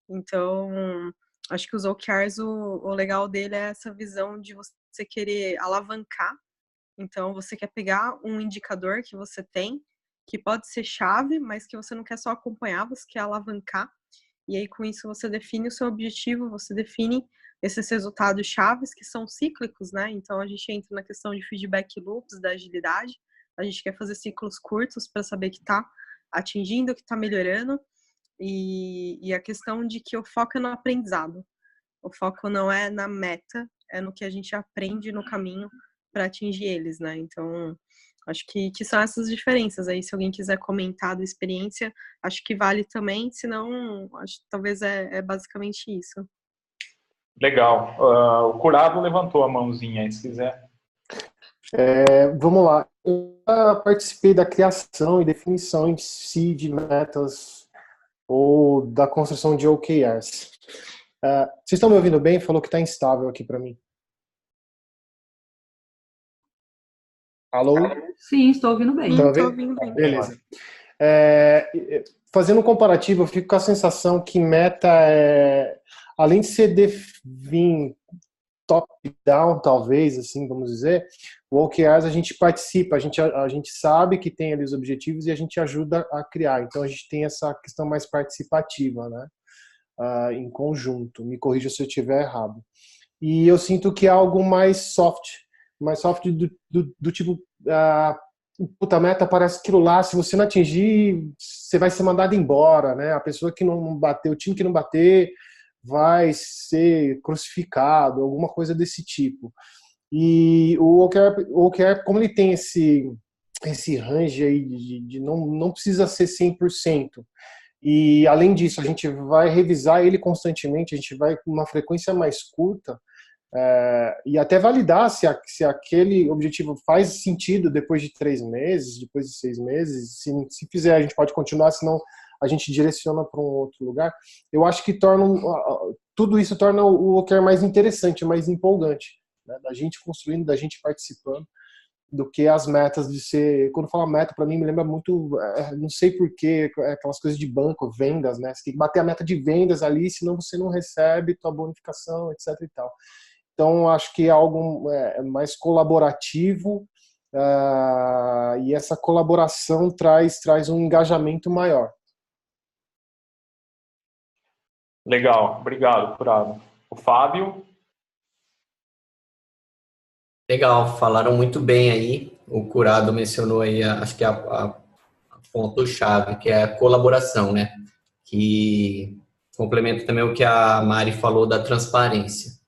Então, acho que os OKRs, o legal dele é essa visão de você querer alavancar. Então, você quer pegar um indicador que você tem, que pode ser chave, mas que você não quer só acompanhar, você quer alavancar. E aí, com isso, você define o seu objetivo, você define esses resultados chaves que são cíclicos, né? Então, a gente entra na questão de feedback loops, da agilidade. A gente quer fazer ciclos curtos para saber que está atingindo, o que está melhorando, e a questão de que o foco é no aprendizado. O foco não é na meta, é no que a gente aprende no caminho para atingir eles, né? Então, acho que são essas diferenças aí. Se alguém quiser comentar da experiência, acho que vale também, senão, acho que talvez é basicamente isso. Legal. O Curado levantou a mãozinha aí, se quiser. Vamos lá. Eu já participei da criação e definição em si de metas ou da construção de OKRs. Vocês estão me ouvindo bem? Falou que está instável aqui para mim. Alô? Sim, estou ouvindo bem. Estou ouvindo bem. Beleza. Fazendo um comparativo, eu fico com a sensação que meta além de ser define top-down, talvez, assim, vamos dizer, o OKRs a gente participa, a gente sabe que tem ali os objetivos e a gente ajuda a criar. Então, a gente tem essa questão mais participativa, né? Em conjunto. Me corrija se eu estiver errado. E eu sinto que é algo mais soft do tipo, puta, meta parece aquilo lá, se você não atingir, você vai ser mandado embora, né? A pessoa que não bater, o time que não bater, vai ser crucificado, alguma coisa desse tipo. E o OKR, como ele tem esse range aí de não precisa ser 100%. E, além disso, a gente vai revisar ele constantemente, a gente vai com uma frequência mais curta, e até validar se aquele objetivo faz sentido depois de 3 meses, depois de 6 meses. Se fizer, a gente pode continuar, senão a gente direciona para um outro lugar. Eu acho que tudo isso torna o OKR mais interessante, mais empolgante, né? Da gente construindo, da gente participando, do que as metas de ser... Quando fala meta, para mim, me lembra muito, não sei porquê, aquelas coisas de banco, vendas, né? Você tem que bater a meta de vendas ali, senão você não recebe tua bonificação, etc e tal. Então, acho que é algo mais colaborativo, e essa colaboração traz um engajamento maior. Legal, obrigado, Curado. O Fábio? Legal, falaram muito bem aí. O Curado mencionou aí, acho que a ponto-chave, que é a colaboração, né? Que complementa também o que a Mari falou da transparência.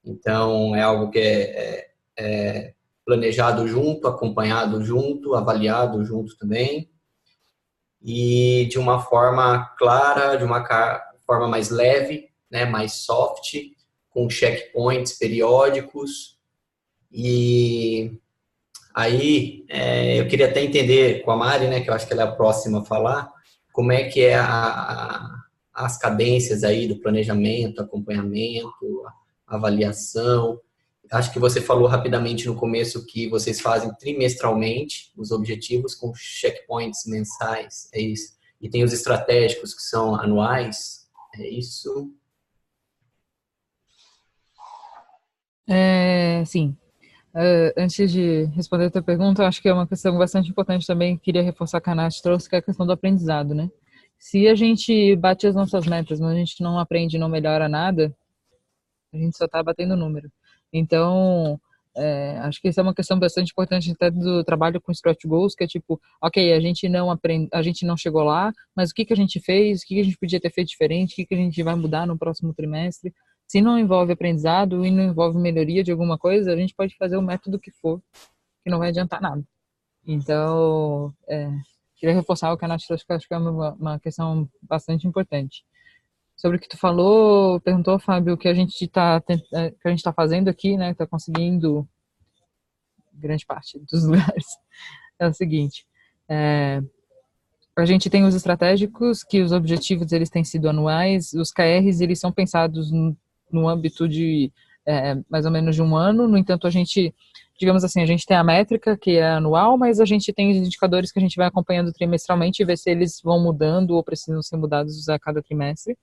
Então, é algo que é planejado junto, acompanhado junto, avaliado junto também. E de uma forma clara, de uma forma mais leve, né, mais soft, com checkpoints periódicos. E aí, eu queria até entender com a Mari, né, que eu acho que ela é a próxima a falar, como é que é as cadências aí do planejamento, acompanhamento, avaliação. Acho que você falou rapidamente no começo que vocês fazem trimestralmente os objetivos com checkpoints mensais, é isso? E tem os estratégicos que são anuais, é isso? Sim. Antes de responder a tua pergunta, eu acho que é uma questão bastante importante também, queria reforçar que a Nath trouxe, que é a questão do aprendizado, né? Se a gente bate as nossas metas, mas a gente não aprende, não melhora nada, a gente só está batendo número. Então, acho que isso é uma questão bastante importante até do trabalho com stretch goals, que é tipo, ok, a gente não chegou lá, mas o que a gente fez, o que a gente podia ter feito diferente, o que a gente vai mudar no próximo trimestre. Se não envolve aprendizado e não envolve melhoria de alguma coisa, a gente pode fazer o método que for, que não vai adiantar nada. Então, queria reforçar o que a Nath trouxe, que eu acho que é uma questão bastante importante. Sobre o que tu falou, perguntou, Fábio, o que a gente está fazendo aqui, né, está conseguindo grande parte dos lugares. É o seguinte, a gente tem os estratégicos, que os objetivos eles têm sido anuais, os KRs eles são pensados no âmbito de mais ou menos de um ano. No entanto, a gente, digamos assim, a gente tem a métrica que é anual, mas a gente tem os indicadores que a gente vai acompanhando trimestralmente e ver se eles vão mudando ou precisam ser mudados a cada trimestre.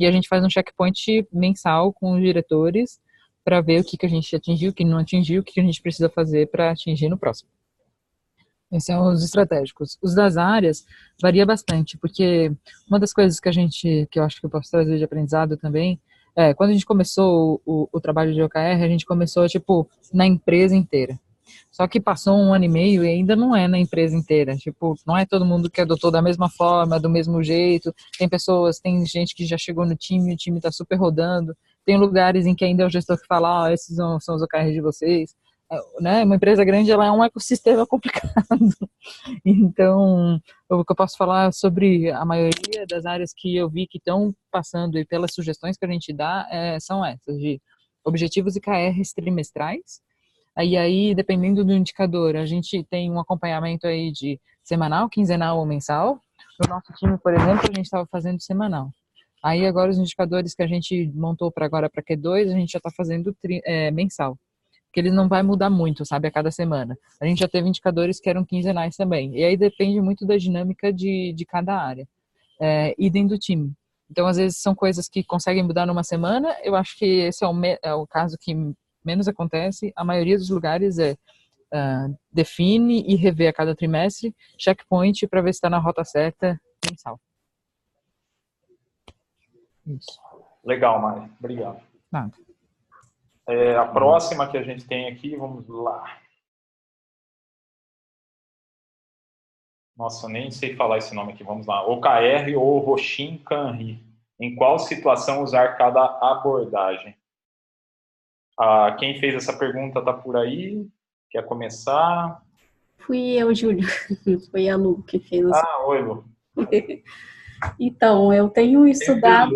E a gente faz um checkpoint mensal com os diretores para ver o que a gente atingiu, o que não atingiu, o que a gente precisa fazer para atingir no próximo. Esses são os estratégicos. Os das áreas varia bastante, porque uma das coisas que eu acho que eu posso trazer de aprendizado também, quando a gente começou o trabalho de OKR, a gente começou, tipo, na empresa inteira. Só que passou 1 ano e meio e ainda não é na empresa inteira. Tipo, não é todo mundo que adotou da mesma forma, do mesmo jeito. Tem gente que já chegou no time, o time tá super rodando. Tem lugares em que ainda é o gestor que fala, esses são os OKRs de vocês. Né? Uma empresa grande, ela é um ecossistema complicado. Então, o que eu posso falar sobre a maioria das áreas que eu vi que estão passando e pelas sugestões que a gente dá são essas, de objetivos e KRs trimestrais. Aí, dependendo do indicador, a gente tem um acompanhamento aí de semanal, quinzenal ou mensal. No nosso time, por exemplo, a gente estava fazendo semanal. Aí agora os indicadores que a gente montou para agora para Q2, a gente já está fazendo mensal. Porque ele não vai mudar muito, sabe, a cada semana. A gente já teve indicadores que eram quinzenais também. E aí depende muito da dinâmica de cada área. E dentro do time. Então, às vezes, são coisas que conseguem mudar numa semana. Eu acho que esse é o caso que menos acontece. A maioria dos lugares define e revê a cada trimestre, checkpoint para ver se está na rota certa mensal. Isso. Legal, Mari. Obrigado. Nada. A próxima que a gente tem aqui, vamos lá. Nossa, eu nem sei falar esse nome aqui, vamos lá. OKR ou Hoshin Kanri. Em qual situação usar cada abordagem? Quem fez essa pergunta está por aí? Quer começar? Fui eu, Júlio. Foi a Lu que fez. Oi, Lu. Então, eu tenho estudado...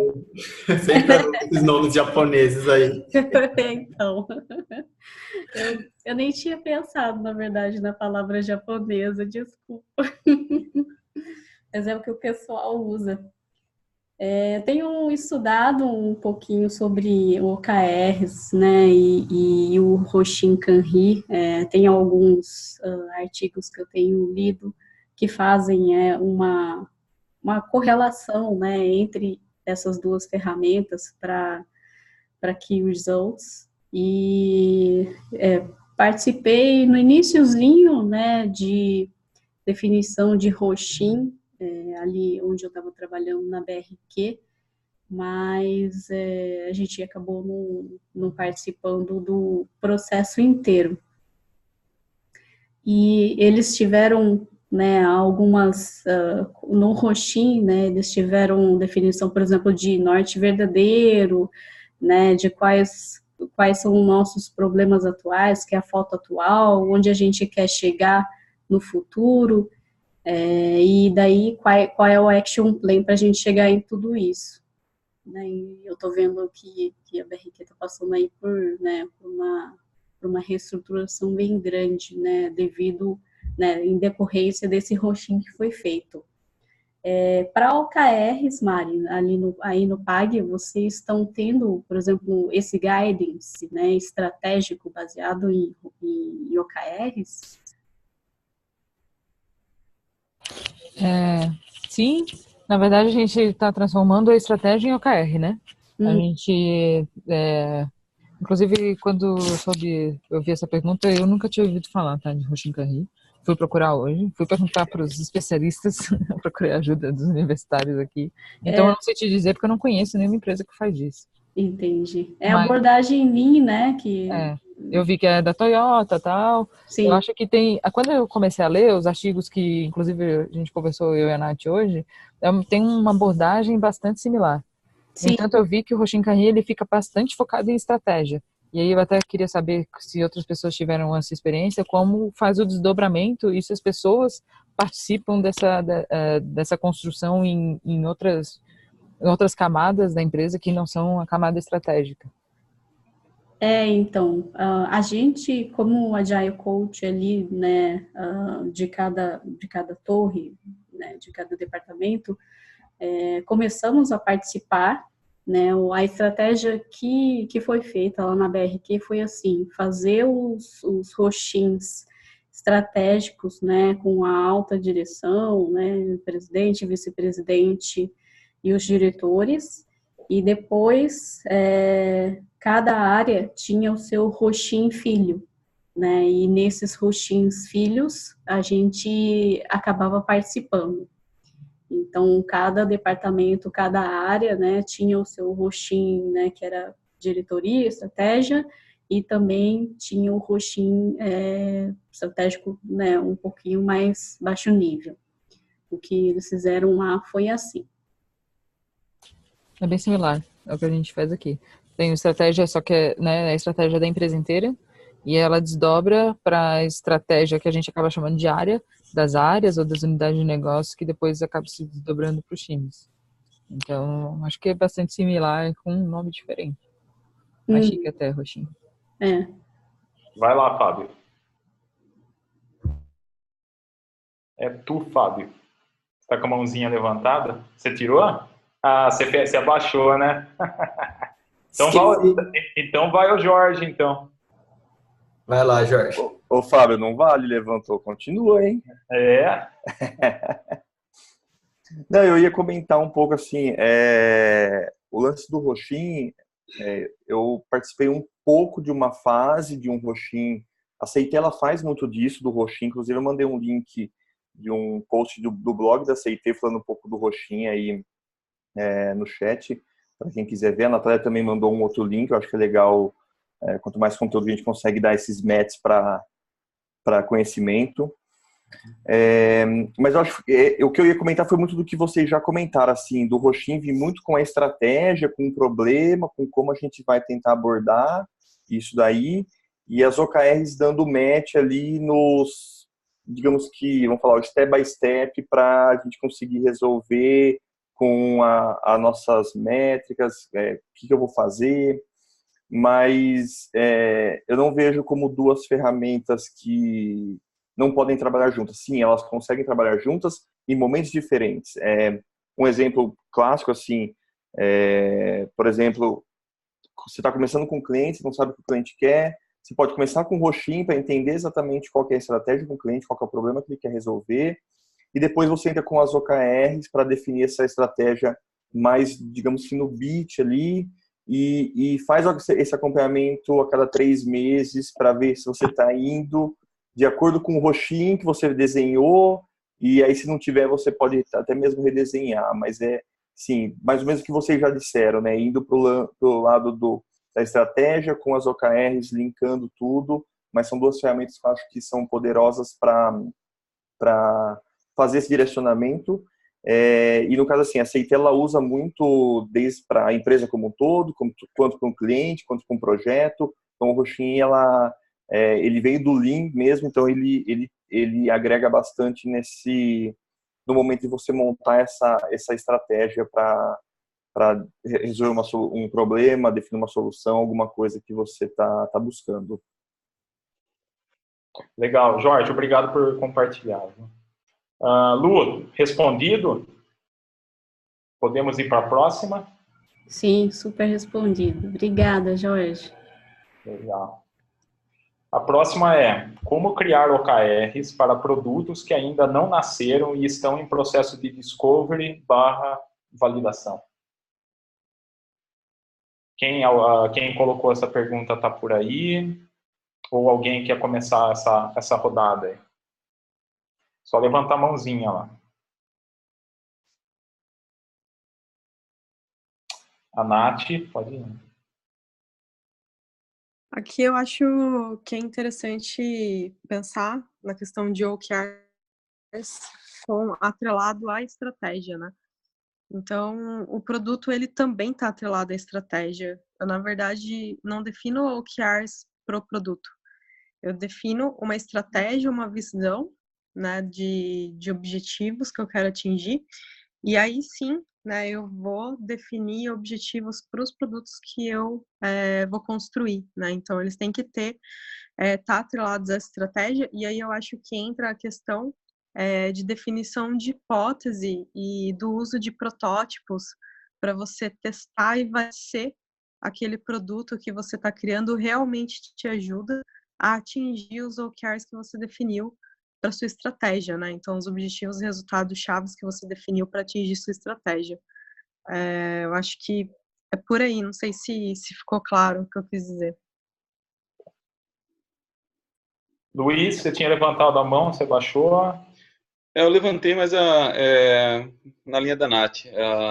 Sempre esses nomes japoneses aí. Então, eu nem tinha pensado, na verdade, na palavra japonesa, desculpa. Mas é o que o pessoal usa. Tenho estudado um pouquinho sobre OKRs, né, e o Hoshin Kanri. Tem alguns artigos que eu tenho lido que fazem uma correlação, né, entre essas duas ferramentas para key results. E participei no iniciozinho, né, de definição de Hoshin, ali onde eu estava trabalhando na BRQ, mas a gente acabou não participando do processo inteiro. E eles tiveram, né, algumas, no Hoshin, né, eles tiveram definição, por exemplo, de norte verdadeiro, né, de quais são os nossos problemas atuais, que é a foto atual, onde a gente quer chegar no futuro, e daí qual é o action plan para a gente chegar em tudo isso. Né, e eu estou vendo que a BRQ está passando aí por uma reestruturação bem grande, né, devido, né, em decorrência desse Hoshin que foi feito. Para OKRs, Mari, aí no PAG, vocês estão tendo, por exemplo, esse guidance, né, estratégico baseado em OKRs? Sim, na verdade a gente está transformando a estratégia em OKR, né? A gente, inclusive, quando eu vi essa pergunta, eu nunca tinha ouvido falar, tá, de Hoshin Kanri. Fui procurar hoje, fui perguntar para os especialistas, procurei ajuda dos universitários aqui. Então, eu não sei te dizer, porque eu não conheço nenhuma empresa que faz isso. Entendi. A abordagem Lean, né? Eu vi que é da Toyota e tal. Sim. Eu acho que quando eu comecei a ler os artigos que, inclusive, a gente conversou, eu e a Nath, hoje, tem uma abordagem bastante similar. Sim. Entanto, eu vi que o Hoshin Kanri, ele fica bastante focado em estratégia. E aí eu até queria saber se outras pessoas tiveram essa experiência, como faz o desdobramento e se as pessoas participam dessa construção em outras camadas da empresa que não são a camada estratégica. Então, a gente, como Agile Coach ali, né, de cada torre, né, de cada departamento, começamos a participar, né, a estratégia que foi feita lá na BRQ foi assim, fazer os Hoshins estratégicos, né, com a alta direção, né, presidente, vice-presidente e os diretores, e depois cada área tinha o seu Hoshin filho, né, e nesses Hoshins filhos a gente acabava participando. Então, cada departamento, cada área, né, tinha o seu Hoshin, né, que era diretoria, estratégia, e também tinha o roxinho estratégico, né, um pouquinho mais baixo nível. O que eles fizeram lá foi assim. É bem similar ao que a gente faz aqui. Tem uma estratégia, só que né, a estratégia da empresa inteira, e ela desdobra para a estratégia que a gente acaba chamando de área, das áreas ou das unidades de negócio, que depois acaba se desdobrando para os times. Então, acho que é bastante similar, com um nome diferente. Mais chique até, roxinho. É. Vai lá, Fábio. É tu, Fábio. Você tá com a mãozinha levantada? Você tirou? Ah, você abaixou, né? Então vai o Jorge, então. Vai lá, Jorge. Ô, Fábio, não vale, levantou, continua, hein? É. Não, eu ia comentar um pouco assim, o lance do Roxin, eu participei um pouco de uma fase de um Roxin, a Seitê, ela faz muito disso, do Roxin, inclusive eu mandei um link de um post do blog da Seitê falando um pouco do Roxin aí no chat, para quem quiser ver. A Natália também mandou um outro link, eu acho que é legal, quanto mais conteúdo a gente consegue dar esses matches para conhecimento. Mas eu acho que o que eu ia comentar foi muito do que vocês já comentaram, assim, do Roxin vir muito com a estratégia, com o problema, com como a gente vai tentar abordar isso daí, e as OKRs dando match ali nos, digamos que, vamos falar, o step by step para a gente conseguir resolver com as nossas métricas, o que eu vou fazer, mas eu não vejo como duas ferramentas que não podem trabalhar juntas. Sim, elas conseguem trabalhar juntas em momentos diferentes. Um exemplo clássico, assim, por exemplo, você está começando com o cliente, você não sabe o que o cliente quer, você pode começar com o Roxin para entender exatamente qual que é a estratégia do cliente, qual que é o problema que ele quer resolver, e depois você entra com as OKRs para definir essa estratégia mais, digamos que no beat ali, e faz esse acompanhamento a cada 3 meses para ver se você está indo de acordo com o Roxin que você desenhou, e aí se não tiver você pode até mesmo redesenhar, mas sim, mais ou menos o que vocês já disseram, né? Indo para o lado da estratégia com as OKRs, linkando tudo, mas são duas ferramentas que eu acho que são poderosas para fazer esse direcionamento. E no caso assim, a Seitê, ela usa muito desde para a empresa como um todo, quanto para um cliente, quanto para um projeto. Então o Roxin, ele veio do Lean mesmo, então ele agrega bastante no momento de você montar essa estratégia para resolver um problema, definir uma solução, alguma coisa que você tá buscando. Legal, Jorge, obrigado por compartilhar. Lu, respondido? Podemos ir para a próxima? Sim, super respondido. Obrigada, Jorge. Legal. A próxima é como criar OKRs para produtos que ainda não nasceram e estão em processo de discovery/validação. Quem colocou essa pergunta está por aí? Ou alguém quer começar essa rodada aí? Só levantar a mãozinha lá. A Nath, pode ir. Aqui eu acho que é interessante pensar na questão de OKRs atrelado à estratégia, né? Então, o produto, ele também está atrelado à estratégia. Eu, na verdade, não defino OKRs para o produto. Eu defino uma estratégia, uma visão, né, de objetivos que eu quero atingir. E aí, sim, né, eu vou definir objetivos para os produtos que eu vou construir, né? Então, eles têm que tá atrelados à estratégia. E aí eu acho que entra a questão de definição de hipótese e do uso de protótipos para você testar e vai ser aquele produto que você está criando realmente te ajuda a atingir os OKRs que você definiu para sua estratégia, né? Então, os objetivos e resultados chaves que você definiu para atingir sua estratégia. Eu acho que é por aí, não sei se ficou claro o que eu quis dizer. Luiz, você tinha levantado a mão, você baixou? Eu levantei, mas na linha da Nath,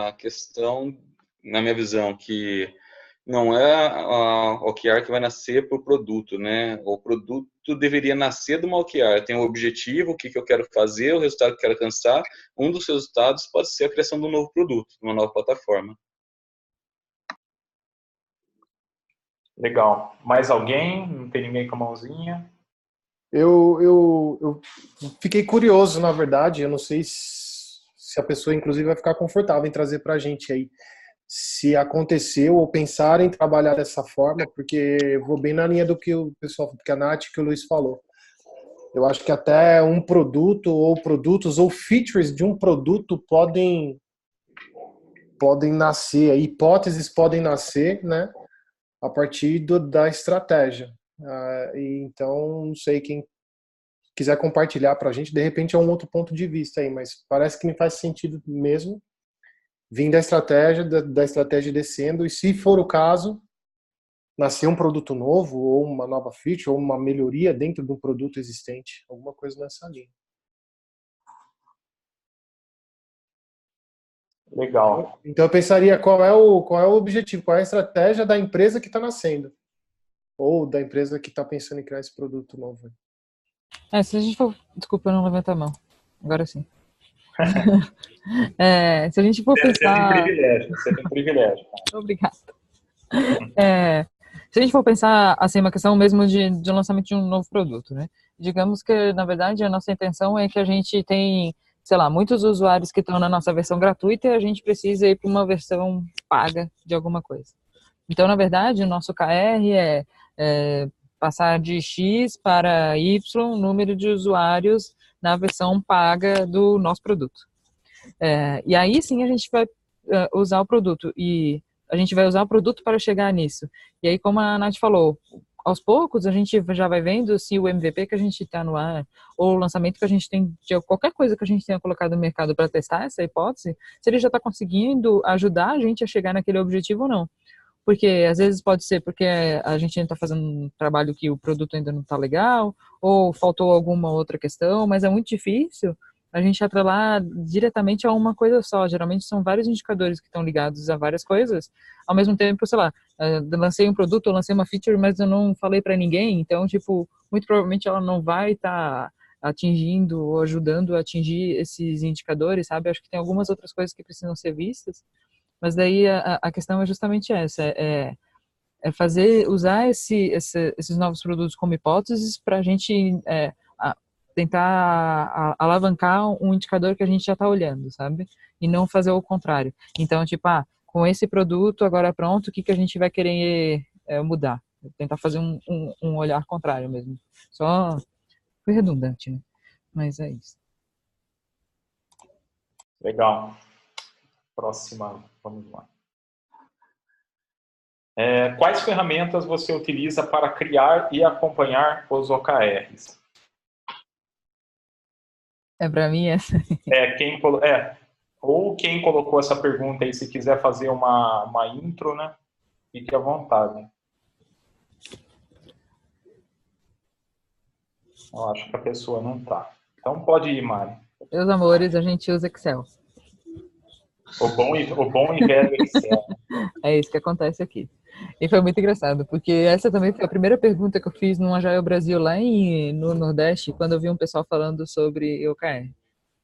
a questão, na minha visão, que não é a OKR que vai nascer para o produto, né? O produto deveria nascer de uma OKR. Tem um objetivo, o que eu quero fazer, o resultado que eu quero alcançar. Um dos resultados pode ser a criação de um novo produto, de uma nova plataforma. Legal. Mais alguém? Não tem ninguém com a mãozinha? Eu fiquei curioso, na verdade. Eu não sei se a pessoa, inclusive, vai ficar confortável em trazer para a gente aí. Se aconteceu ou pensar em trabalhar dessa forma, porque eu vou bem na linha do que o pessoal, que a Nath, que o Luiz falou. Eu acho que até um produto ou produtos ou features de um produto podem nascer, hipóteses podem nascer, né, a partir da estratégia. E então, não sei, quem quiser compartilhar para a gente, de repente é um outro ponto de vista aí, mas parece que me faz sentido mesmo vir da estratégia descendo, e se for o caso, nascer um produto novo, ou uma nova feature, ou uma melhoria dentro de um produto existente, alguma coisa nessa linha. Legal. Então eu pensaria qual é o objetivo, qual é a estratégia da empresa que está nascendo, ou da empresa que está pensando em criar esse produto novo. Se a gente for... Desculpa, eu não levanto a mão. Agora sim. Se a gente for pensar... Você tem privilégio. Obrigada. Se a gente for pensar, assim, uma questão mesmo de lançamento de um novo produto, né? Digamos que, na verdade, a nossa intenção é que a gente tem, sei lá, muitos usuários que estão na nossa versão gratuita e a gente precisa ir para uma versão paga de alguma coisa. Então, na verdade, o nosso KR é passar de X para Y número de usuários na versão paga do nosso produto. E aí sim a gente vai usar o produto, e a gente vai usar o produto para chegar nisso. E aí, como a Nath falou, aos poucos a gente já vai vendo se o MVP que a gente está no ar, ou o lançamento que a gente tem, de qualquer coisa que a gente tenha colocado no mercado para testar essa hipótese, se ele já está conseguindo ajudar a gente a chegar naquele objetivo ou não. Porque às vezes pode ser porque a gente ainda está fazendo um trabalho que o produto ainda não está legal, ou faltou alguma outra questão, mas é muito difícil a gente atrelar diretamente a uma coisa só. Geralmente são vários indicadores que estão ligados a várias coisas. Ao mesmo tempo, sei lá, lancei um produto, eu lancei uma feature, mas eu não falei para ninguém, então, tipo, muito provavelmente ela não vai estar atingindo ou ajudando a atingir esses indicadores, sabe? Acho que tem algumas outras coisas que precisam ser vistas, mas daí a questão é justamente essa, usar esses novos produtos como hipóteses para a gente tentar alavancar um indicador que a gente já está olhando, sabe? E não fazer o contrário. Então, tipo, com esse produto agora pronto, o que a gente vai querer mudar? Tentar fazer um olhar contrário mesmo. Só foi redundante, né? Mas é isso. Legal. Próxima, vamos lá. Quais ferramentas você utiliza para criar e acompanhar os OKRs? Para mim essa. Ou quem colocou essa pergunta aí, se quiser fazer uma intro, né? Fique à vontade. Eu acho que a pessoa não está. Então pode ir, Mari. Meus amores, a gente usa Excel. O bom e velho Excel. É isso que acontece aqui. E foi muito engraçado, porque essa também foi a primeira pergunta que eu fiz no Agile Brasil lá no Nordeste, quando eu vi um pessoal falando sobre OKR.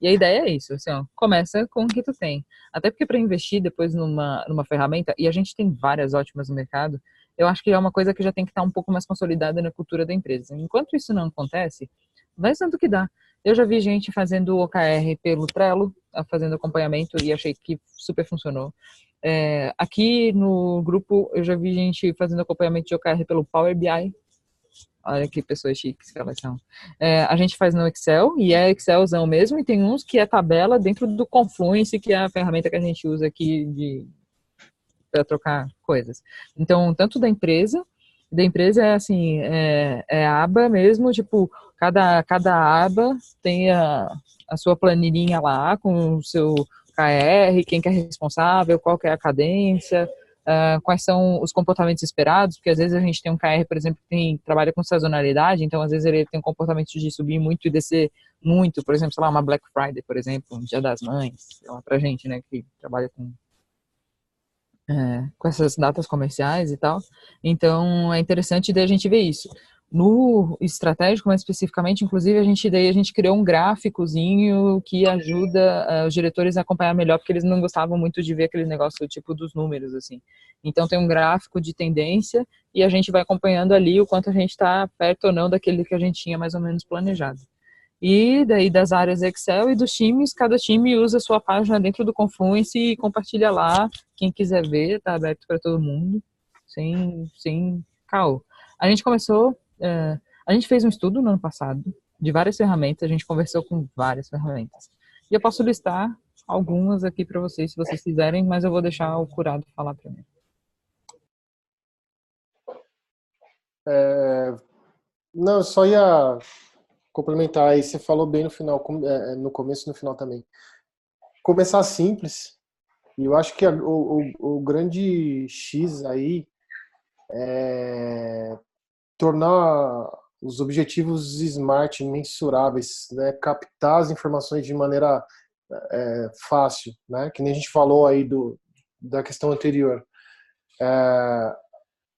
E a ideia é isso, assim, começa com o que tu tem. Até porque para investir depois numa ferramenta, e a gente tem várias ótimas no mercado, eu acho que é uma coisa que já tem que estar um pouco mais consolidada na cultura da empresa. Enquanto isso não acontece, vai sendo o que dá. Eu já vi gente fazendo OKR pelo Trello, fazendo acompanhamento, e achei que super funcionou. Aqui no grupo, eu já vi gente fazendo acompanhamento de OKR pelo Power BI. Olha que pessoas chiques que elas são. A gente faz no Excel, e é Excelzão mesmo, e tem uns que é tabela dentro do Confluence, que é a ferramenta que a gente usa aqui para trocar coisas. Então, tanto da empresa é assim, a aba mesmo, tipo, cada aba tem a sua planilhinha lá, com o seu KR, quem que é responsável, qual que é a cadência, quais são os comportamentos esperados, porque às vezes a gente tem um KR, por exemplo, que trabalha com sazonalidade, então às vezes ele tem um comportamento de subir muito e descer muito, por exemplo, sei lá, uma Black Friday, por exemplo, um Dia das Mães, sei lá, pra gente, né, que trabalha com com essas datas comerciais e tal. Então, é interessante daí a gente ver isso. No estratégico, mais especificamente, inclusive, a gente criou um gráficozinho que ajuda os diretores a acompanhar melhor, porque eles não gostavam muito de ver aquele negócio tipo dos números, assim. Então, tem um gráfico de tendência e a gente vai acompanhando ali o quanto a gente está perto ou não daquele que a gente tinha mais ou menos planejado. E daí das áreas Excel e dos times, cada time usa a sua página dentro do Confluence e compartilha lá. Quem quiser ver, tá aberto para todo mundo, sem caô. A gente começou, a gente fez um estudo no ano passado de várias ferramentas, a gente conversou com várias ferramentas. E eu posso listar algumas aqui para vocês, se vocês quiserem, mas eu vou deixar o Curado falar primeiro. Não, eu só ia complementar aí, você falou bem no final, no começo e no final também. Começar simples, e eu acho que o grande X aí é tornar os objetivos smart, mensuráveis, né? Captar as informações de maneira fácil, né? Que nem a gente falou aí da questão anterior.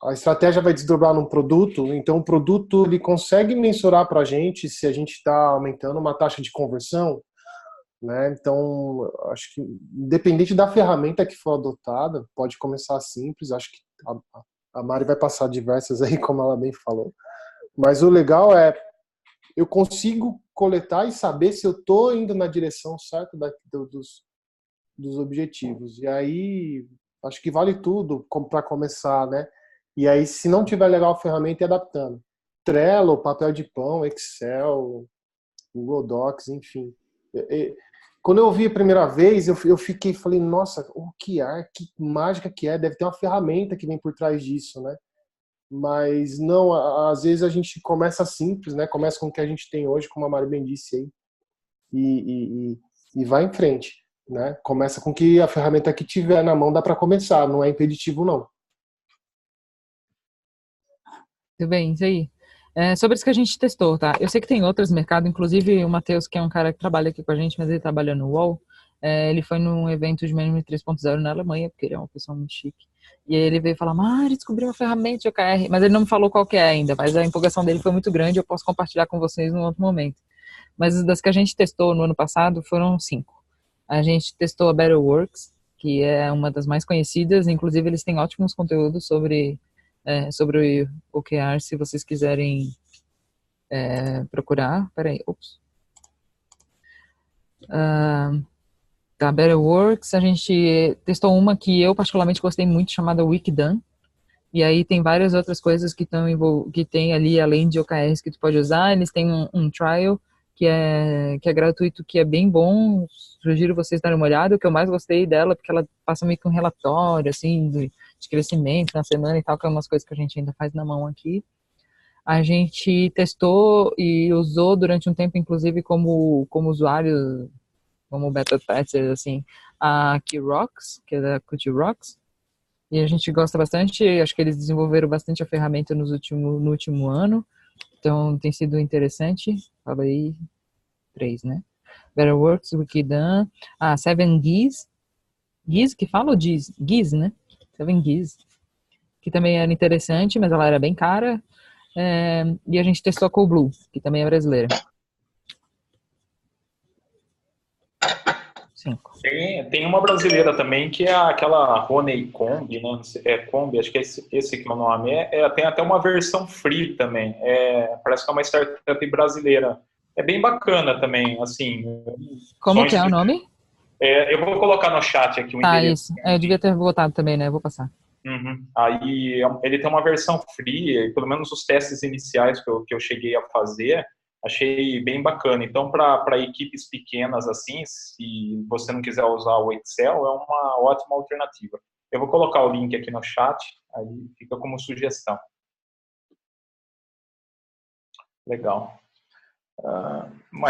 A estratégia vai desdobrar num produto, então o produto ele consegue mensurar para a gente se a gente está aumentando uma taxa de conversão, né? Então, acho que independente da ferramenta que for adotada, pode começar simples, acho que a Mari vai passar diversas aí, como ela bem falou, mas o legal é eu consigo coletar e saber se eu estou indo na direção certa dos objetivos, e aí acho que vale tudo para começar, né? E aí, se não tiver legal a ferramenta, ir adaptando. Trello, papel de pão, Excel, Google Docs, enfim. Quando eu ouvi a primeira vez, eu falei, nossa, o OKR, que mágica que é, deve ter uma ferramenta que vem por trás disso, né? Mas não, às vezes a gente começa simples, né? Começa com o que a gente tem hoje, como a Mari bem disse aí, e vai em frente, né? Começa com que a ferramenta que tiver na mão dá para começar, não é impeditivo, não. Tudo bem, isso aí. Sobre isso que a gente testou, tá? Eu sei que tem outros mercados, inclusive o Matheus, que é um cara que trabalha aqui com a gente, mas ele trabalha no UOL, ele foi num evento de Management 3.0 na Alemanha, porque ele é uma pessoa muito chique, e aí ele veio falar, Mari, descobri uma ferramenta de OKR, mas ele não me falou qual que é ainda, mas a empolgação dele foi muito grande, eu posso compartilhar com vocês num outro momento. Mas das que a gente testou no ano passado foram 5. A gente testou a Betterworks, que é uma das mais conhecidas, inclusive eles têm ótimos conteúdos sobre o OKR, se vocês quiserem procurar. Peraí, ups. Da Betterworks, a gente testou uma que eu particularmente gostei muito, chamada Wikidone. E aí tem várias outras coisas que tem ali, além de OKRs, que tu pode usar. Eles têm um trial que é gratuito, que é bem bom. Sugiro vocês darem uma olhada. O que eu mais gostei dela, porque ela passa meio que um relatório, assim, de crescimento na semana e tal, que é umas coisas que a gente ainda faz na mão aqui. A gente testou e usou durante um tempo, inclusive, como usuário, como beta tester, assim, a Keyrocks, que é da Qt Rocks. E a gente gosta bastante, acho que eles desenvolveram bastante a ferramenta no último ano, então tem sido interessante. Falei 3, né? Betterworks, Wikidone, 7Geese, Geese que fala ou Geese? Geese, né? 7Geese, que também era interessante, mas ela era bem cara. E a gente testou a Coolblue, que também é brasileira. 5. Tem uma brasileira também, que é aquela Honeycomb, né? Combi, acho que esse que é o nome. Tem até uma versão free também. Parece que é uma startup brasileira. É bem bacana também, assim. Como que é o nome? Eu vou colocar no chat aqui o endereço. Isso. Eu devia ter botado também, né? Eu vou passar. Uhum. Aí ele tem uma versão free, e pelo menos os testes iniciais que eu cheguei a fazer, achei bem bacana. Então, para equipes pequenas assim, se você não quiser usar o Excel, é uma ótima alternativa. Eu vou colocar o link aqui no chat, aí fica como sugestão. Legal.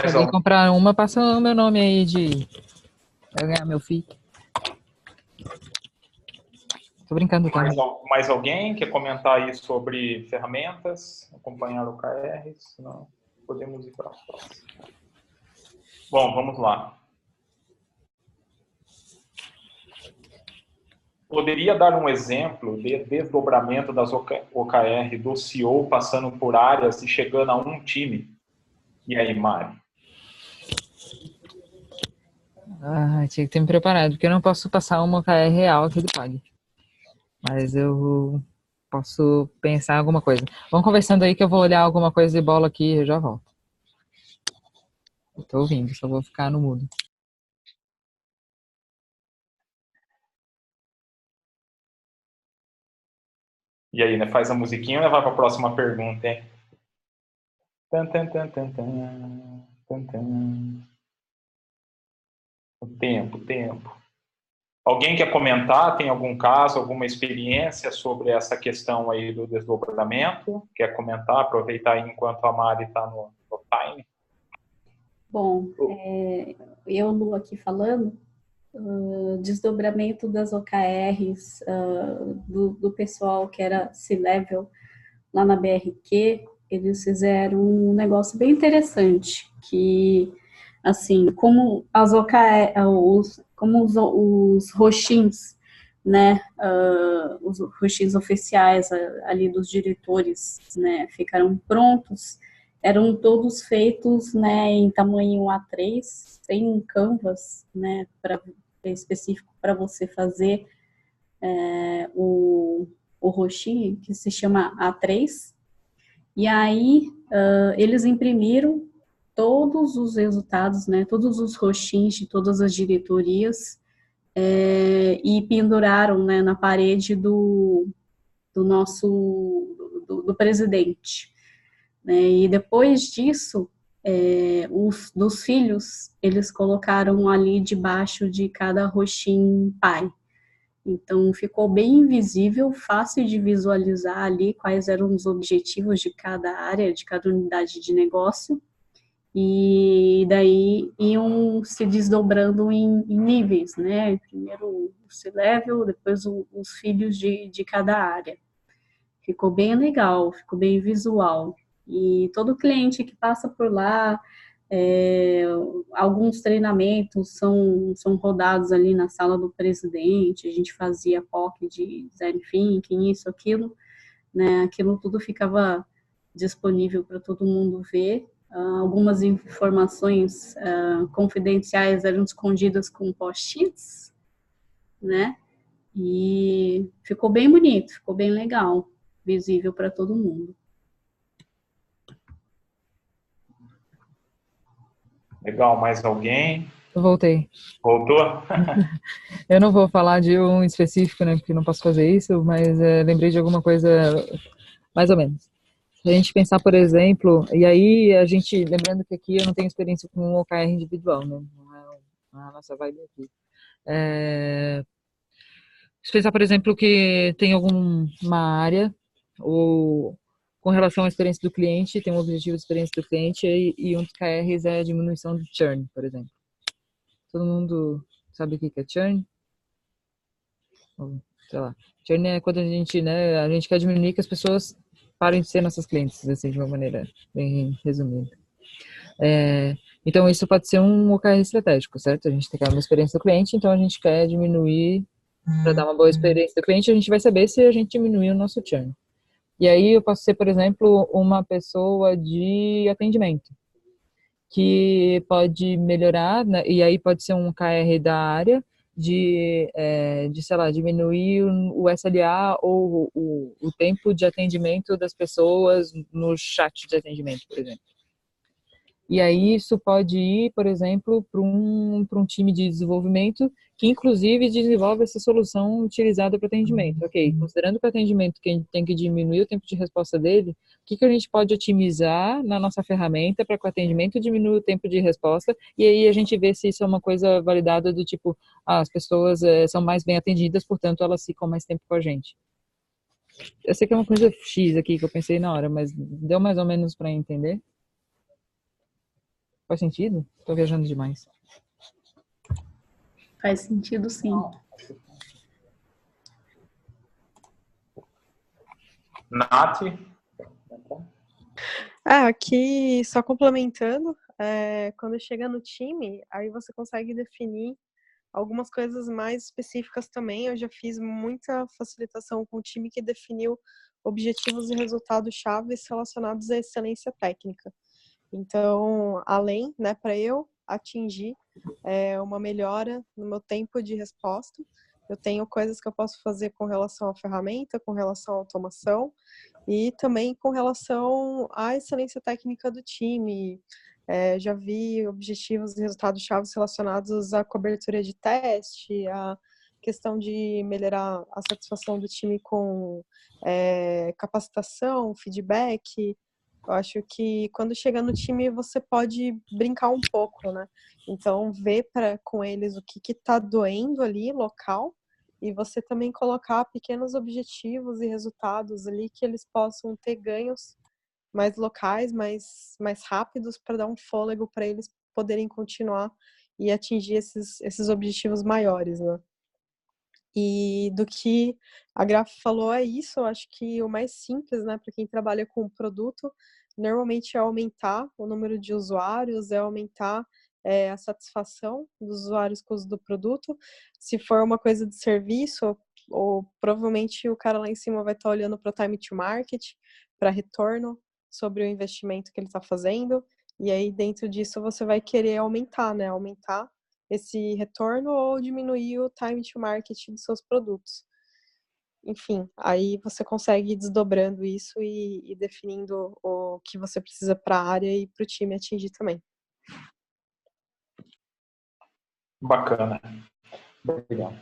Se alguém comprar uma, passa o meu nome aí eu ganhar meu FII. Tô brincando, tá? Mais alguém quer comentar aí sobre ferramentas, acompanhar o OKR? Senão podemos ir para a próxima. Bom, vamos lá. poderia dar um exemplo de desdobramento das OKR do CEO passando por áreas e chegando a um time? E aí, Mari? Tinha que ter me preparado, porque eu não posso passar uma OKR real que ele pague. Mas eu posso pensar em alguma coisa. Vamos conversando aí que eu vou olhar alguma coisa de bola aqui e eu já volto. Eu tô ouvindo, só vou ficar no mudo. E aí, né? Faz a musiquinha ou vai para a próxima pergunta, hein? Tan, tan, tan, tan, tan, tan, tan. O tempo. Alguém quer comentar? Tem algum caso, alguma experiência sobre essa questão aí do desdobramento? Quer comentar? Aproveitar aí enquanto a Mari está no time. Bom, eu, Lu, aqui falando, desdobramento das OKRs do pessoal que era C-Level lá na BRQ, eles fizeram um negócio bem interessante, que, assim, como as OKR, como os roxins, né, os roxins oficiais ali dos diretores, né, ficaram prontos, eram todos feitos, né, em tamanho A3, sem canvas, né, específico para você fazer o roxinho, que se chama A3, e aí eles imprimiram todos os resultados, né, todos os roxins de todas as diretorias e penduraram, né, na parede do nosso presidente. Né, e depois disso, dos filhos, eles colocaram ali debaixo de cada roxim pai. Então, ficou bem visível, fácil de visualizar ali quais eram os objetivos de cada área, de cada unidade de negócio, e daí iam se desdobrando em níveis, né? Primeiro o C-Level, depois os filhos de cada área. Ficou bem legal, ficou bem visual. E todo cliente que passa por lá, alguns treinamentos são rodados ali na sala do presidente, a gente fazia POC de design thinking, isso, aquilo, né? Aquilo tudo ficava disponível para todo mundo ver. Algumas informações confidenciais eram escondidas com post-its, né? E ficou bem bonito, ficou bem legal, visível para todo mundo. Legal, mais alguém? Eu voltei. Voltou? Eu não vou falar de um específico, né, porque não posso fazer isso, mas lembrei de alguma coisa mais ou menos. Se a gente pensar, por exemplo, e aí a gente, lembrando que aqui eu não tenho experiência com um OKR individual, né, não é a nossa vibe aqui. Se pensar, por exemplo, que tem alguma área, ou com relação à experiência do cliente, tem um objetivo de experiência do cliente, e um dos KRs é a diminuição do churn, por exemplo. Todo mundo sabe o que é churn? Ou, sei lá. Churn é quando a gente quer diminuir que as pessoas parem de ser nossas clientes, assim, de uma maneira bem resumida. Então, isso pode ser um OKR estratégico, certo? A gente tem uma experiência do cliente, então a gente quer diminuir, para dar uma boa experiência do cliente, a gente vai saber se a gente diminuir o nosso churn. E aí eu posso ser, por exemplo, uma pessoa de atendimento, que pode melhorar, né, e aí pode ser um KR da área de sei lá, diminuir o SLA ou o tempo de atendimento das pessoas no chat de atendimento, por exemplo. E aí isso pode ir, por exemplo, para um time de desenvolvimento que, inclusive, desenvolve essa solução utilizada para atendimento. Ok, considerando que o atendimento que a gente tem que diminuir o tempo de resposta dele, o que a gente pode otimizar na nossa ferramenta para que o atendimento diminua o tempo de resposta, e aí a gente vê se isso é uma coisa validada do tipo, as pessoas são mais bem atendidas, portanto elas ficam mais tempo com a gente. Eu sei que é uma coisa X aqui que eu pensei na hora, mas deu mais ou menos para entender? Faz sentido? Estou viajando demais. Faz sentido, sim. Nath? Aqui, só complementando, quando chega no time, aí você consegue definir algumas coisas mais específicas também. Eu já fiz muita facilitação com o time que definiu objetivos e resultados chaves relacionados à excelência técnica. Então, além, né, para eu atingir uma melhora no meu tempo de resposta, eu tenho coisas que eu posso fazer com relação à ferramenta, com relação à automação e também com relação à excelência técnica do time. Já vi objetivos e resultados chaves relacionados à cobertura de teste, à questão de melhorar a satisfação do time com capacitação, feedback. Eu acho que quando chega no time você pode brincar um pouco, né? Então, ver com eles o que está doendo ali, local, e você também colocar pequenos objetivos e resultados ali que eles possam ter ganhos mais locais, mais rápidos, para dar um fôlego para eles poderem continuar e atingir esses objetivos maiores, né? E do que a Graf falou é isso, eu acho que o mais simples, né, para quem trabalha com produto, normalmente é aumentar o número de usuários, é aumentar a satisfação dos usuários com o uso do produto. Se for uma coisa de serviço, ou provavelmente o cara lá em cima vai estar olhando para o time to market, para retorno sobre o investimento que ele está fazendo, e aí dentro disso você vai querer aumentar, né, aumentar esse retorno ou diminuir o time to market dos seus produtos. Enfim, aí você consegue ir desdobrando isso e definindo o que você precisa para a área e para o time atingir também. Bacana. Obrigado.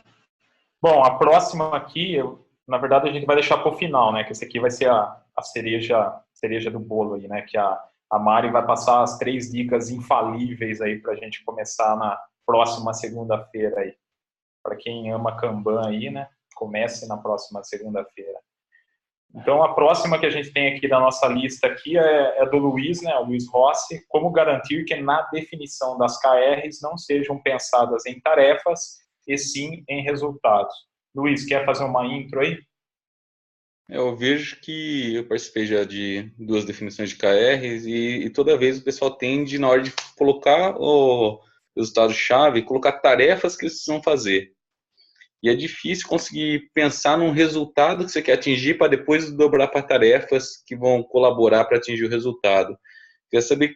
Bom, a próxima aqui, na verdade, a gente vai deixar para o final, né? Que esse aqui vai ser a cereja do bolo aí, né? Que a Mari vai passar as 3 dicas infalíveis aí para a gente começar na próxima segunda-feira aí. Para quem ama Kanban aí, né? Comece na próxima segunda-feira. Então, a próxima que a gente tem aqui da nossa lista aqui é do Luiz, né? O Luiz Rossi. Como garantir que na definição das KRs não sejam pensadas em tarefas e sim em resultados. Luiz, quer fazer uma intro aí? Eu vejo que eu participei já de 2 definições de KRs e toda vez o pessoal tende, na hora de colocar o resultado-chave, colocar tarefas que eles precisam fazer. E é difícil conseguir pensar num resultado que você quer atingir para depois dobrar para tarefas que vão colaborar para atingir o resultado. Queria saber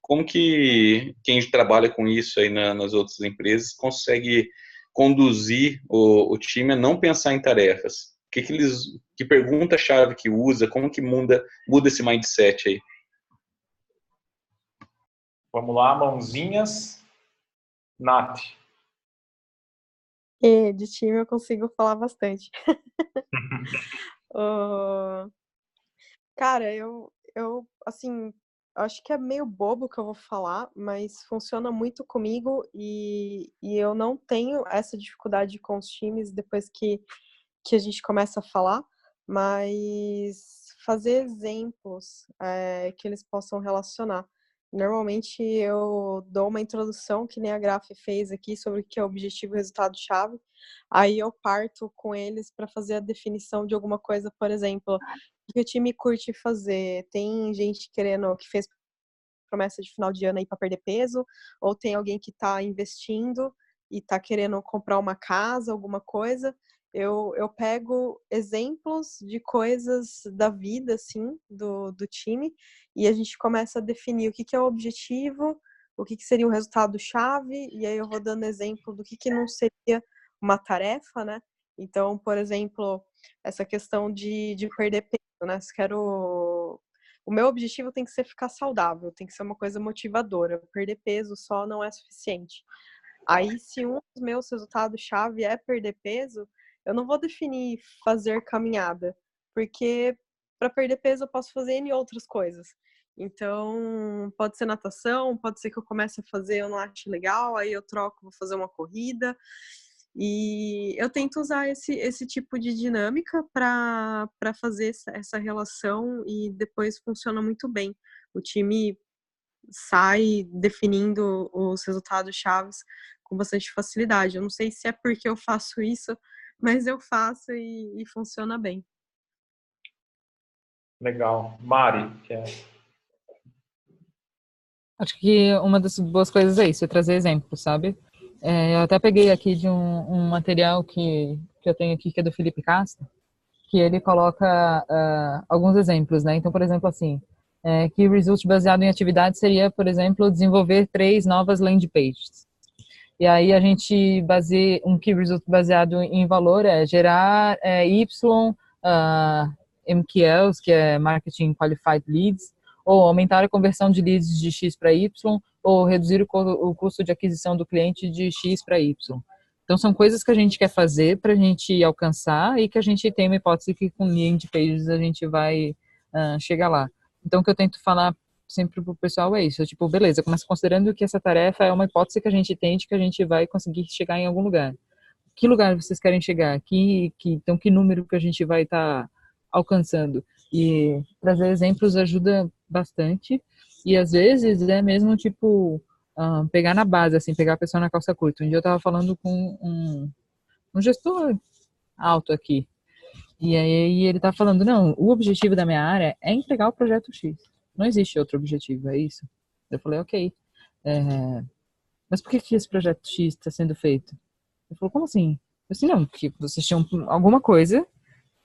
como que quem trabalha com isso aí nas outras empresas consegue conduzir o time a não pensar em tarefas. Que pergunta-chave que usa, como que muda esse mindset aí? Vamos lá, mãozinhas. Nath. De time eu consigo falar bastante. Cara, eu assim, acho que é meio bobo o que eu vou falar, mas funciona muito comigo e eu não tenho essa dificuldade com os times depois que a gente começa a falar, mas fazer exemplos que eles possam relacionar. Normalmente eu dou uma introdução, que nem a Graf fez aqui, sobre o que é o objetivo e resultado-chave. Aí eu parto com eles para fazer a definição de alguma coisa, por exemplo, o que o time curte fazer. Tem gente que fez promessa de final de ano aí para perder peso, ou tem alguém que está investindo e está querendo comprar uma casa, alguma coisa. Eu pego exemplos de coisas da vida, assim, do time, e a gente começa a definir o que é o objetivo, o que seria o resultado-chave, e aí eu vou dando exemplo do que não seria uma tarefa, né? Então, por exemplo, essa questão de perder peso, né? Se quero... O meu objetivo tem que ser ficar saudável, tem que ser uma coisa motivadora. Perder peso só não é suficiente. Aí, se um dos meus resultados-chave é perder peso, eu não vou definir fazer caminhada, porque para perder peso eu posso fazer N outras coisas. Então, pode ser natação, pode ser que eu comece a fazer, eu não acho legal, aí eu troco, vou fazer uma corrida. E eu tento usar esse tipo de dinâmica para fazer essa relação e depois funciona muito bem. O time sai definindo os resultados chaves com bastante facilidade. Eu não sei se é porque eu faço isso, mas eu faço e funciona bem. Legal. Mari, quer... Acho que uma das boas coisas é isso, é trazer exemplos, sabe? Eu até peguei aqui de um material que eu tenho aqui, que é do Felipe Castro, que ele coloca alguns exemplos, né? Então, por exemplo, assim, que result baseado em atividade seria, por exemplo, desenvolver 3 novas landing pages. E aí a gente baseia um key result baseado em valor gerar Y MQLs, que é Marketing Qualified Leads, ou aumentar a conversão de leads de X para Y, ou reduzir o custo de aquisição do cliente de X para Y. Então, são coisas que a gente quer fazer para a gente alcançar e que a gente tem uma hipótese que com landing pages a gente vai chegar lá. Então, o que eu tento falar sempre pro pessoal é isso, tipo, beleza, começa considerando que essa tarefa é uma hipótese que a gente tem de que a gente vai conseguir chegar em algum lugar. Que lugar vocês querem chegar? Então, que número que a gente vai estar alcançando? E trazer exemplos ajuda bastante. E às vezes é mesmo tipo pegar na base, assim, pegar a pessoa na calça curta. Um dia eu estava falando com um gestor alto aqui. E aí ele tá falando, não, o objetivo da minha área é entregar o projeto X. Não existe outro objetivo, é isso? Eu falei, ok. Mas por que esse projeto X está sendo feito? Ele falou, como assim? Eu disse, não, porque vocês tinham alguma coisa,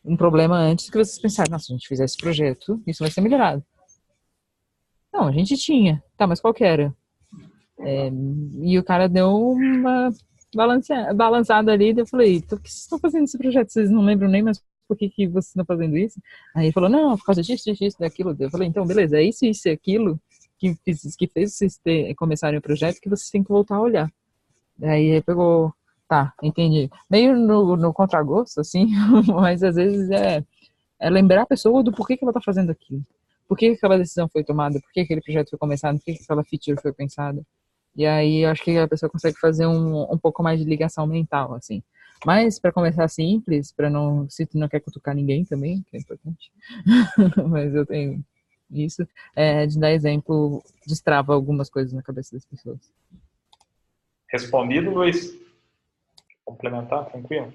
um problema antes que vocês pensaram, nossa, se a gente fizer esse projeto, isso vai ser melhorado. Não, a gente tinha. Tá, mas qual que era? E o cara deu uma balançada ali, eu falei, então, por que vocês estão fazendo esse projeto? Vocês não lembram nem mais por que vocês estão fazendo isso? Aí ele falou, não, por causa disso, daquilo. Eu falei, então, beleza, é isso e aquilo que fez vocês começarem o projeto que vocês têm que voltar a olhar. Aí ele pegou, tá, entendi. Meio no contragosto, assim, mas às vezes é lembrar a pessoa do porquê que ela tá fazendo aquilo. Por que aquela decisão foi tomada? Por que aquele projeto foi começado? Por que aquela feature foi pensada? E aí eu acho que a pessoa consegue fazer um pouco mais de ligação mental, assim. Mas para começar simples, para não, se tu não quer cutucar ninguém também, que é importante, mas eu tenho isso, de dar exemplo, destrava algumas coisas na cabeça das pessoas. Respondido, Luiz? Complementar, tranquilo?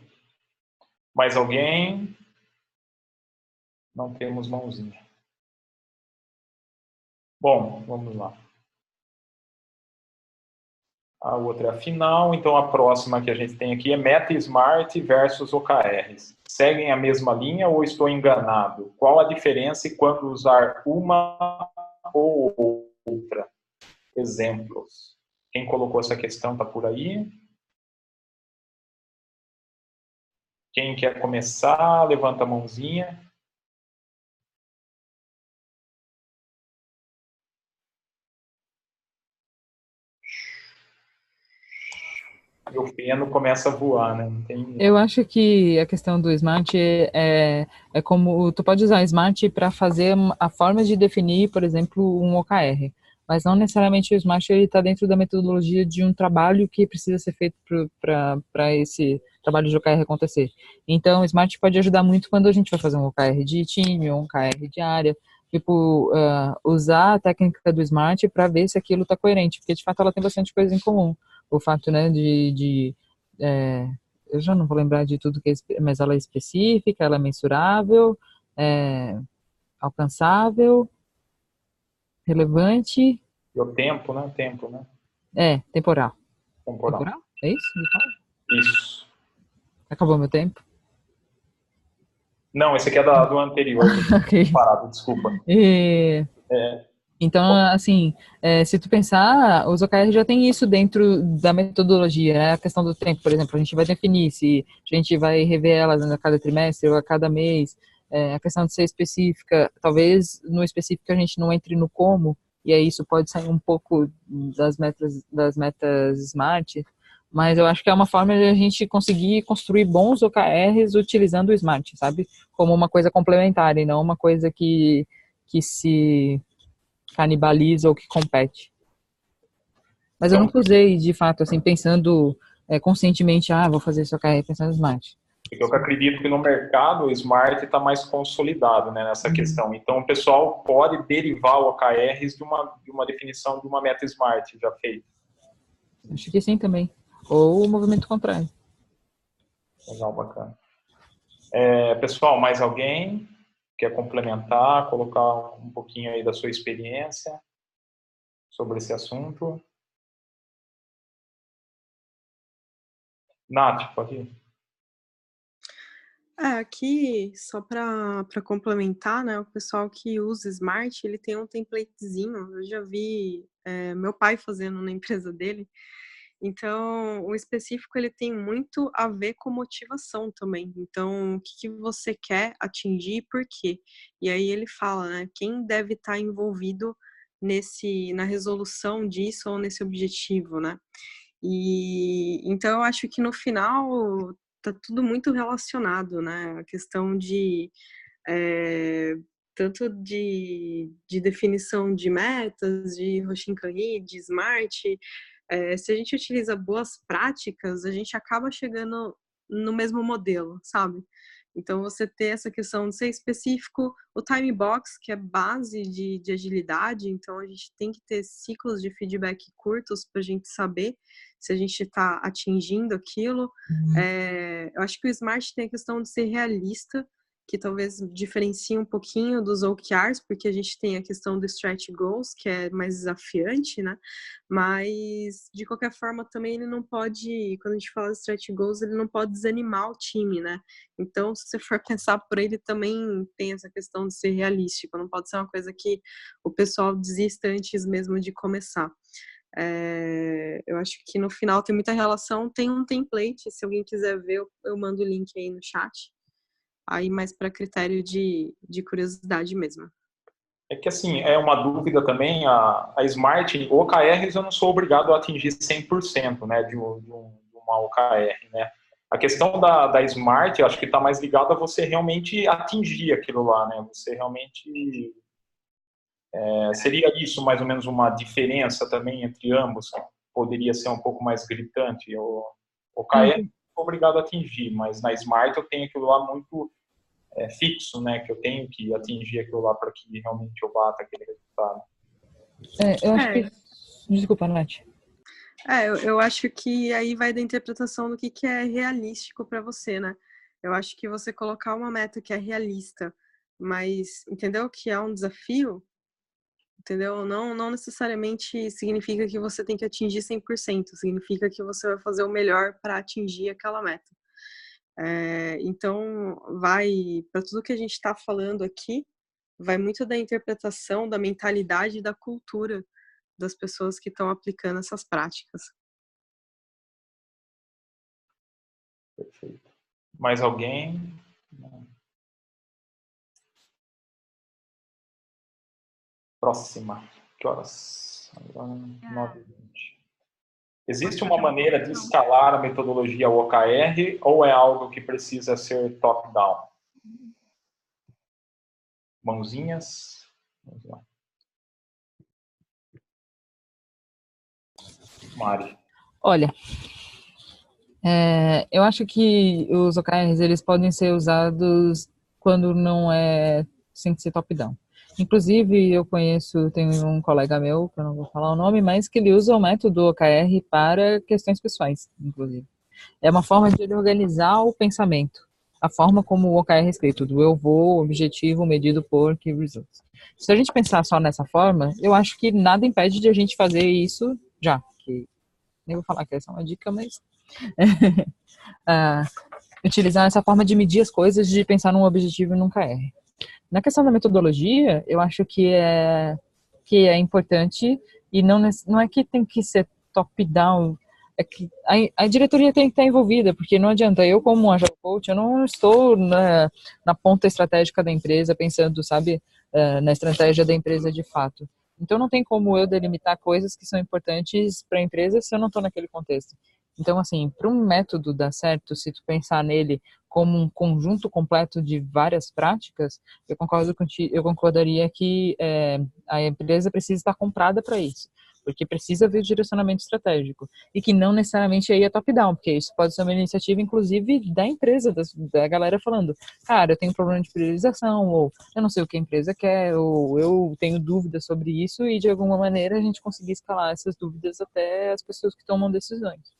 Mais alguém? Não temos mãozinha. Bom, vamos lá. A outra é a final, então a próxima que a gente tem aqui é Meta Smart versus OKRs. Seguem a mesma linha ou estou enganado? Qual a diferença e quando usar uma ou outra? Exemplos. Quem colocou essa questão está por aí? Quem quer começar, levanta a mãozinha. E o feno começa a voar, né? Não tem... Eu acho que a questão do Smart é como tu pode usar Smart para fazer a forma de definir, por exemplo, um OKR, mas não necessariamente o Smart está dentro da metodologia de um trabalho que precisa ser feito para esse trabalho de OKR acontecer. Então, o Smart pode ajudar muito quando a gente vai fazer um OKR de time, um OKR de área, tipo, usar a técnica do Smart para ver se aquilo está coerente, porque de fato ela tem bastante coisa em comum. O fato, né, eu já não vou lembrar de tudo que mas ela é específica, ela é mensurável, alcançável, relevante. E o tempo, né? Tempo, né? Temporal. Temporal. É isso? Isso. Acabou meu tempo? Não, esse aqui é do anterior. Ok. Parado, desculpa. Então, assim, se tu pensar, os OKR já tem isso dentro da metodologia, né? A questão do tempo, por exemplo, a gente vai definir se a gente vai rever elas a cada trimestre ou a cada mês, a questão de ser específica, talvez no específico a gente não entre no como, e aí isso pode sair um pouco das metas SMART, mas eu acho que é uma forma de a gente conseguir construir bons OKRs utilizando o SMART, sabe? Como uma coisa complementar e não uma coisa que se canibaliza ou que compete. Mas eu nunca usei, de fato, assim, pensando conscientemente, vou fazer esse OKR pensando no Smart. Eu acredito que no mercado o Smart está mais consolidado, né, nessa questão. Então, o pessoal pode derivar o OKRs de uma definição de uma meta Smart já feita. Acho que sim também. Ou o movimento contrário. Legal, bacana. Pessoal, mais alguém quer complementar, colocar um pouquinho aí da sua experiência sobre esse assunto? Nath, pode ir. Aqui, só para complementar, né, o pessoal que usa Smart, ele tem um templatezinho, eu já vi meu pai fazendo na empresa dele, então o específico ele tem muito a ver com motivação também, então o que você quer atingir e por quê? E aí ele fala, né, quem deve estar envolvido na resolução disso ou nesse objetivo, né? E então eu acho que no final tá tudo muito relacionado, né? A questão de tanto de definição de metas, de Hoshinkanri, de Smart. Se a gente utiliza boas práticas, a gente acaba chegando no mesmo modelo, sabe? Então, você ter essa questão de ser específico, o time box, que é base de agilidade, então a gente tem que ter ciclos de feedback curtos para a gente saber se a gente está atingindo aquilo. Eu acho que o Smart tem a questão de ser realista, que talvez diferencie um pouquinho dos OKRs, porque a gente tem a questão do stretch goals, que é mais desafiante, né? Mas, de qualquer forma, também ele não pode, quando a gente fala de stretch goals, ele não pode desanimar o time, né? Então, se você for pensar por ele, também tem essa questão de ser realístico, não pode ser uma coisa que o pessoal desista antes mesmo de começar. Eu acho que no final tem muita relação, tem um template, se alguém quiser ver, eu mando o link aí no chat. Aí mais para critério de curiosidade mesmo. É que, assim, é uma dúvida também, a Smart, OKRs eu não sou obrigado a atingir 100%, né, de uma OKR, né. A questão da Smart, eu acho que está mais ligada a você realmente atingir aquilo lá, né, você realmente... seria isso mais ou menos uma diferença também entre ambos, que poderia ser um pouco mais gritante. O OKR não sou obrigado a atingir, mas na Smart eu tenho aquilo lá muito... fixo, né, que eu tenho que atingir aquilo lá para que realmente eu bata aquele resultado. Eu acho que... Desculpa, Nath. Eu acho que aí vai da interpretação do que é realístico para você, né? Eu acho que você colocar uma meta que é realista, mas entendeu que é um desafio, entendeu? Não necessariamente significa que você tem que atingir 100%, significa que você vai fazer o melhor para atingir aquela meta. Então, vai para tudo que a gente está falando aqui, vai muito da interpretação, da mentalidade e da cultura das pessoas que estão aplicando essas práticas. Perfeito. Mais alguém? Próxima. Que horas? Agora, 9h20. Existe uma maneira de escalar a metodologia OKR ou é algo que precisa ser top-down? Mãozinhas. Vamos lá. Mari. Olha, eu acho que os OKRs eles podem ser usados quando não sem ser top-down. Inclusive, tenho um colega meu, que eu não vou falar o nome, mas que ele usa o método OKR para questões pessoais, inclusive. É uma forma de ele organizar o pensamento, a forma como o OKR é escrito, do eu vou, objetivo medido por key results. Se a gente pensar só nessa forma, eu acho que nada impede de a gente fazer isso já, que nem vou falar que essa é uma dica, mas utilizar essa forma de medir as coisas, de pensar num objetivo e num KR. Na questão da metodologia, eu acho que é importante e não é que tem que ser top-down, é que a diretoria tem que estar envolvida, porque não adianta, eu como Agile Coach, eu não estou na ponta estratégica da empresa pensando, sabe, na estratégia da empresa de fato. Então não tem como eu delimitar coisas que são importantes para a empresa se eu não estou naquele contexto. Então, assim, para um método dar certo, se tu pensar nele como um conjunto completo de várias práticas, eu concordaria que a empresa precisa estar comprada para isso, porque precisa ver o direcionamento estratégico, e que não necessariamente aí é top-down, porque isso pode ser uma iniciativa, inclusive, da empresa, da galera falando, cara, eu tenho um problema de priorização, ou eu não sei o que a empresa quer, ou eu tenho dúvidas sobre isso, e de alguma maneira a gente conseguir escalar essas dúvidas até as pessoas que tomam decisões.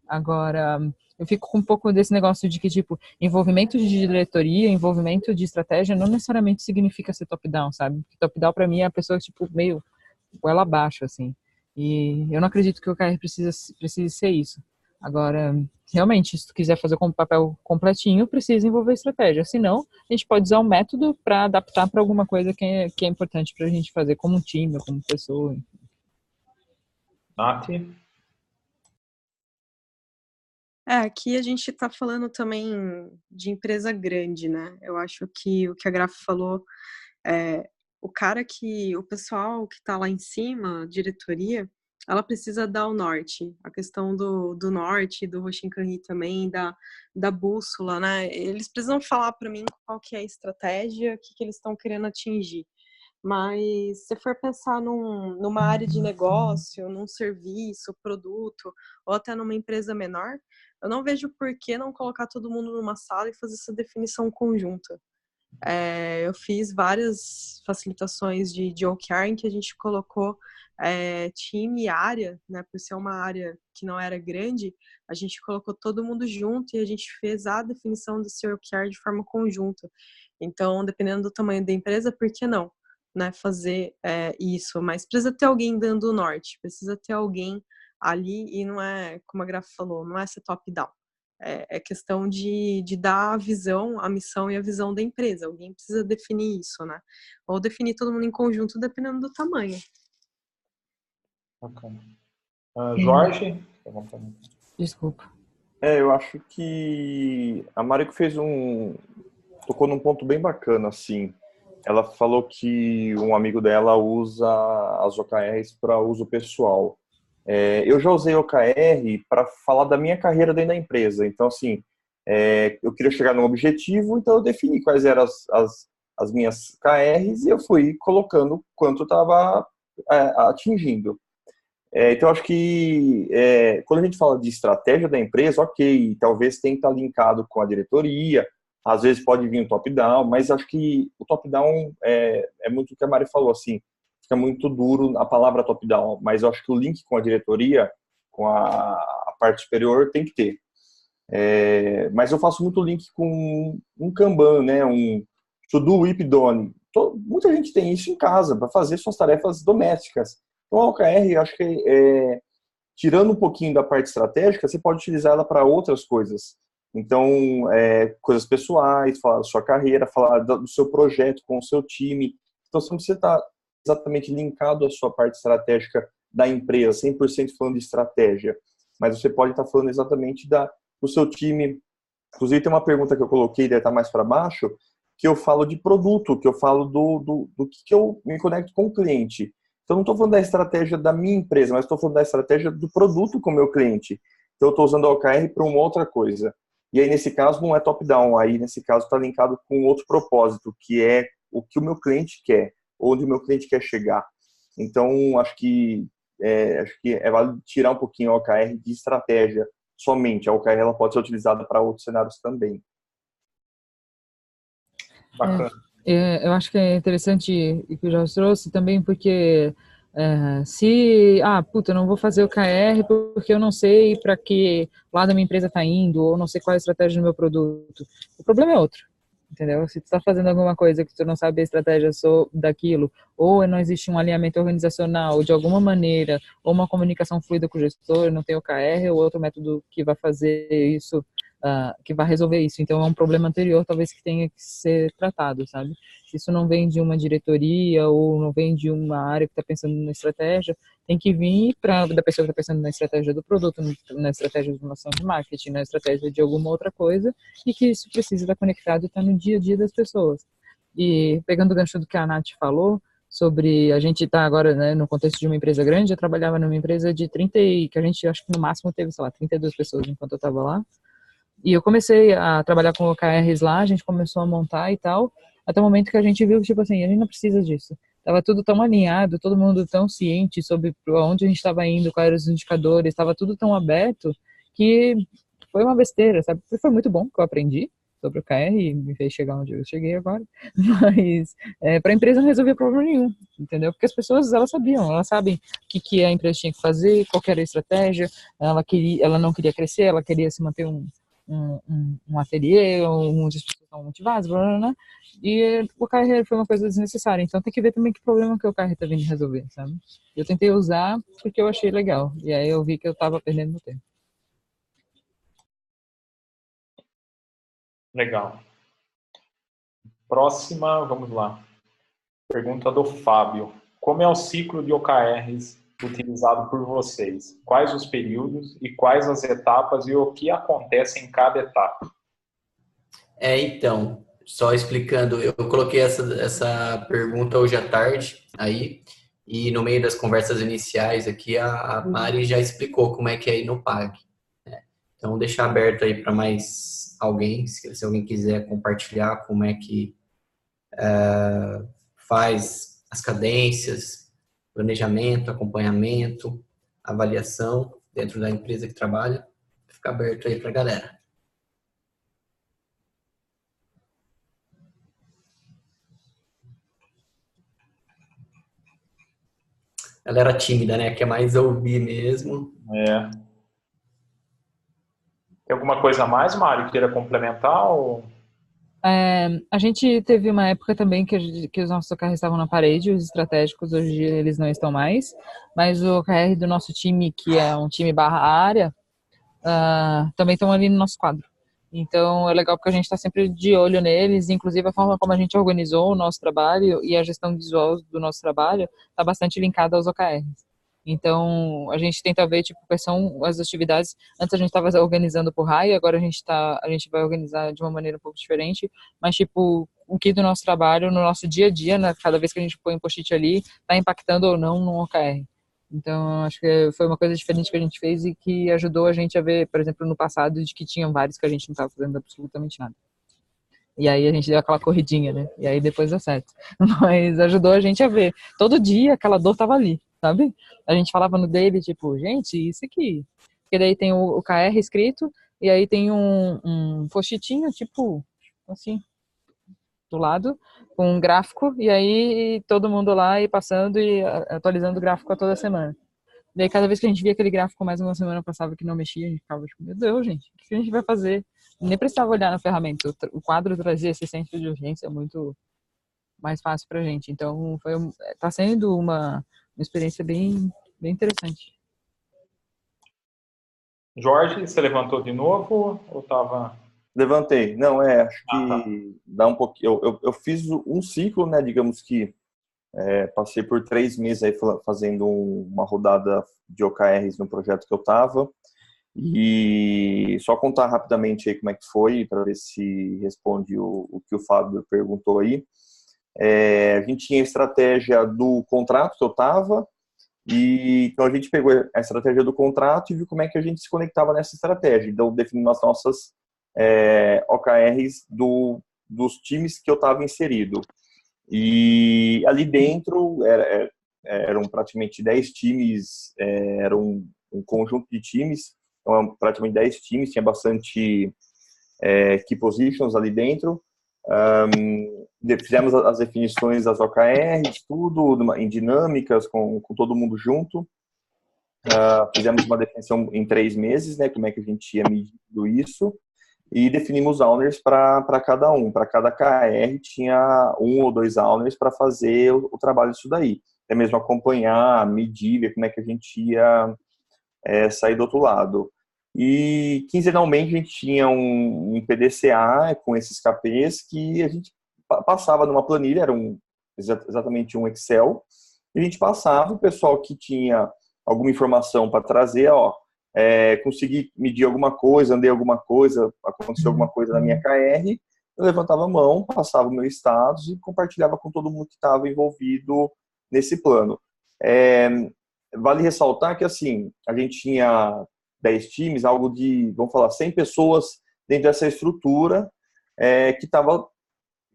Agora, eu fico com um pouco desse negócio de que, tipo, envolvimento de diretoria, envolvimento de estratégia não necessariamente significa ser top-down, sabe? Top-down, pra mim, é a pessoa, tipo, meio goela abaixo, assim. E eu não acredito que o OKR precise ser isso. Agora, realmente, se tu quiser fazer com o papel completinho, precisa envolver estratégia. Senão, a gente pode usar o método para adaptar para alguma coisa que é importante para a gente fazer como um time, como pessoa. Nath? Aqui a gente está falando também de empresa grande, né? Eu acho que o que a Graf falou, o pessoal que está lá em cima, a diretoria, ela precisa dar o norte, a questão do norte, do Hoshinkanri também, da bússola, né? Eles precisam falar para mim qual que é a estratégia, o que eles estão querendo atingir. Mas se for pensar numa área de negócio, num serviço, produto, ou até numa empresa menor, eu não vejo por que não colocar todo mundo numa sala e fazer essa definição conjunta. Eu fiz várias facilitações de OKR em que a gente colocou time e área, né, por ser uma área que não era grande, a gente colocou todo mundo junto e a gente fez a definição desse OKR de forma conjunta. Então, dependendo do tamanho da empresa, por que não, né, fazer isso? Mas precisa ter alguém dando o norte, precisa ter alguém ali e não é, como a Graf falou, não é ser top-down. É questão de dar a visão, a missão e a visão da empresa. Alguém precisa definir isso, né? Ou definir todo mundo em conjunto, dependendo do tamanho. Bacana. Jorge? Desculpa. Eu acho que a Mariko tocou num ponto bem bacana, assim. Ela falou que um amigo dela usa as OKRs para uso pessoal. Eu já usei OKR para falar da minha carreira dentro da empresa. Então, assim, eu queria chegar num objetivo, então eu defini quais eram as minhas KRs e eu fui colocando quanto estava atingindo. Então, acho que quando a gente fala de estratégia da empresa, ok, talvez tenha que estar linkado com a diretoria, às vezes pode vir um top-down, mas acho que o top-down é muito o que a Mari falou, assim, fica muito duro a palavra top-down, mas eu acho que o link com a diretoria, com a parte superior, tem que ter. Mas eu faço muito link com um Kanban, né, um to-do with done. Muita gente tem isso em casa, para fazer suas tarefas domésticas. Então, a OKR, eu acho que tirando um pouquinho da parte estratégica, você pode utilizar ela para outras coisas. Então, coisas pessoais, falar da sua carreira, falar do seu projeto com o seu time. Então, você não precisa estar exatamente linkado à sua parte estratégica da empresa, 100% falando de estratégia, mas você pode estar falando exatamente do seu time. Inclusive, tem uma pergunta que eu coloquei, deve estar mais para baixo, que eu falo de produto, que eu falo do que eu me conecto com o cliente. Então, não estou falando da estratégia da minha empresa, mas estou falando da estratégia do produto com o meu cliente. Então, eu estou usando a OKR para uma outra coisa. E aí, nesse caso, não é top-down. Aí, nesse caso, está linkado com outro propósito, que é o que o meu cliente quer, onde o meu cliente quer chegar. Então, acho que é válido tirar um pouquinho a OKR de estratégia somente. A OKR ela pode ser utilizada para outros cenários também. Bacana. Eu acho que é interessante o que o Jorge trouxe também, porque eu não vou fazer o KR porque eu não sei para que lado a minha empresa está indo, ou não sei qual é a estratégia do meu produto. O problema é outro, entendeu? Se tu está fazendo alguma coisa que tu não sabe a estratégia daquilo, ou não existe um alinhamento organizacional de alguma maneira, ou uma comunicação fluida com o gestor, não tem o KR ou outro método que vai fazer isso, que vai resolver isso. Então, é um problema anterior, talvez, que tenha que ser tratado, sabe? Se isso não vem de uma diretoria ou não vem de uma área que está pensando na estratégia, tem que vir da pessoa que está pensando na estratégia do produto, na estratégia de noção de marketing, na estratégia de alguma outra coisa, e que isso precisa estar conectado e estar no dia a dia das pessoas. E pegando o gancho do que a Nath falou, sobre a gente estar agora, né, no contexto de uma empresa grande, eu trabalhava numa empresa de 30, que a gente acho que no máximo teve, sei lá, 32 pessoas enquanto eu estava lá. E eu comecei a trabalhar com OKRs lá, a gente começou a montar e tal, até o momento que a gente viu que, tipo assim, a gente não precisa disso. Tava tudo tão alinhado, todo mundo tão ciente sobre onde a gente estava indo, quais eram os indicadores, estava tudo tão aberto, que foi uma besteira, sabe? Foi muito bom que eu aprendi sobre o OKR e me fez chegar onde eu cheguei agora, mas para a empresa não resolvia problema nenhum, entendeu? Porque as pessoas, elas sabem o que a empresa tinha que fazer, qual que era a estratégia, ela não queria crescer, ela queria se manter um ateliê, onde as pessoas estão motivadas, blá, blá, blá, e o OKR foi uma coisa desnecessária. Então tem que ver também que problema que o OKR está vindo resolver, sabe? Eu tentei usar porque eu achei legal, e aí eu vi que eu estava perdendo meu tempo. Legal. Próxima, vamos lá. Pergunta do Fábio. Como é o ciclo de OKRs utilizado por vocês? Quais os períodos e quais as etapas e o que acontece em cada etapa? Então, só explicando, eu coloquei essa pergunta hoje à tarde aí, e no meio das conversas iniciais aqui, a Mari já explicou como é que é aí no PAG. Né? Então, deixar aberto aí para mais alguém, se alguém quiser compartilhar como é que faz as cadências, planejamento, acompanhamento, avaliação dentro da empresa que trabalha, fica aberto aí para a galera. Galera tímida, né? Quer mais ouvir mesmo. Tem alguma coisa a mais, Mário, que queira complementar? Ou... A gente teve uma época também que os nossos OKRs estavam na parede, os estratégicos, hoje eles não estão mais, mas o OKR do nosso time, que é um time barra área, também estão ali no nosso quadro. Então é legal porque a gente está sempre de olho neles, inclusive a forma como a gente organizou o nosso trabalho e a gestão visual do nosso trabalho está bastante linkada aos OKRs. Então a gente tenta ver tipo quais são as atividades. Antes a gente estava organizando por raio, agora a gente vai organizar de uma maneira um pouco diferente, mas tipo o que do nosso trabalho no nosso dia a dia, né, cada vez que a gente põe um post-it ali, está impactando ou não no OKR. Então, acho que foi uma coisa diferente que a gente fez e que ajudou a gente a ver, por exemplo, no passado, de que tinham vários que a gente não estava fazendo absolutamente nada. E aí a gente deu aquela corridinha, né? E aí depois deu certo. Mas ajudou a gente a ver. Todo dia aquela dor estava ali, sabe? A gente falava no daily, tipo, gente, isso aqui. Porque daí tem o KR escrito, e aí tem um post-itinho, tipo, assim, do lado, com um gráfico, e aí todo mundo lá e passando e atualizando o gráfico a toda semana. Daí cada vez que a gente via aquele gráfico mais uma semana passava que não mexia, a gente ficava tipo, meu Deus, gente, o que a gente vai fazer? Nem precisava olhar na ferramenta, o quadro trazia esse centro de urgência muito mais fácil pra gente. Então tá sendo uma experiência bem interessante. Jorge, você levantou de novo ou estava... Levantei. Não, acho que dá um pouquinho. Eu fiz um ciclo, né? Digamos que passei por 3 meses aí fazendo uma rodada de OKRs no projeto que eu estava. E só contar rapidamente aí como é que foi, para ver se responde o que o Fábio perguntou aí. A gente tinha a estratégia do contrato que eu estava, e então a gente pegou a estratégia do contrato e viu como é que a gente se conectava nessa estratégia. Então definimos as nossas OKRs dos times que eu estava inserido. E ali dentro eram praticamente 10 times, era um conjunto de times, então praticamente 10 times, tinha bastante key positions ali dentro. Fizemos as definições das OKRs, tudo em dinâmicas, com todo mundo junto. Fizemos uma definição em 3 meses, né, como é que a gente ia medindo isso. E definimos owners para cada um. Para cada KR tinha 1 ou 2 owners para fazer o trabalho disso daí. Até mesmo acompanhar, medir, ver como é que a gente ia sair do outro lado. E quinzenalmente a gente tinha um PDCA com esses KPs que a gente passava numa planilha, era exatamente um Excel, e a gente passava, o pessoal que tinha alguma informação para trazer, consegui medir alguma coisa, andei alguma coisa, aconteceu alguma coisa na minha KR, eu levantava a mão, passava o meu status e compartilhava com todo mundo que estava envolvido nesse plano. Vale ressaltar que, assim, a gente tinha 10 times, algo de, vamos falar, 100 pessoas dentro dessa estrutura que estava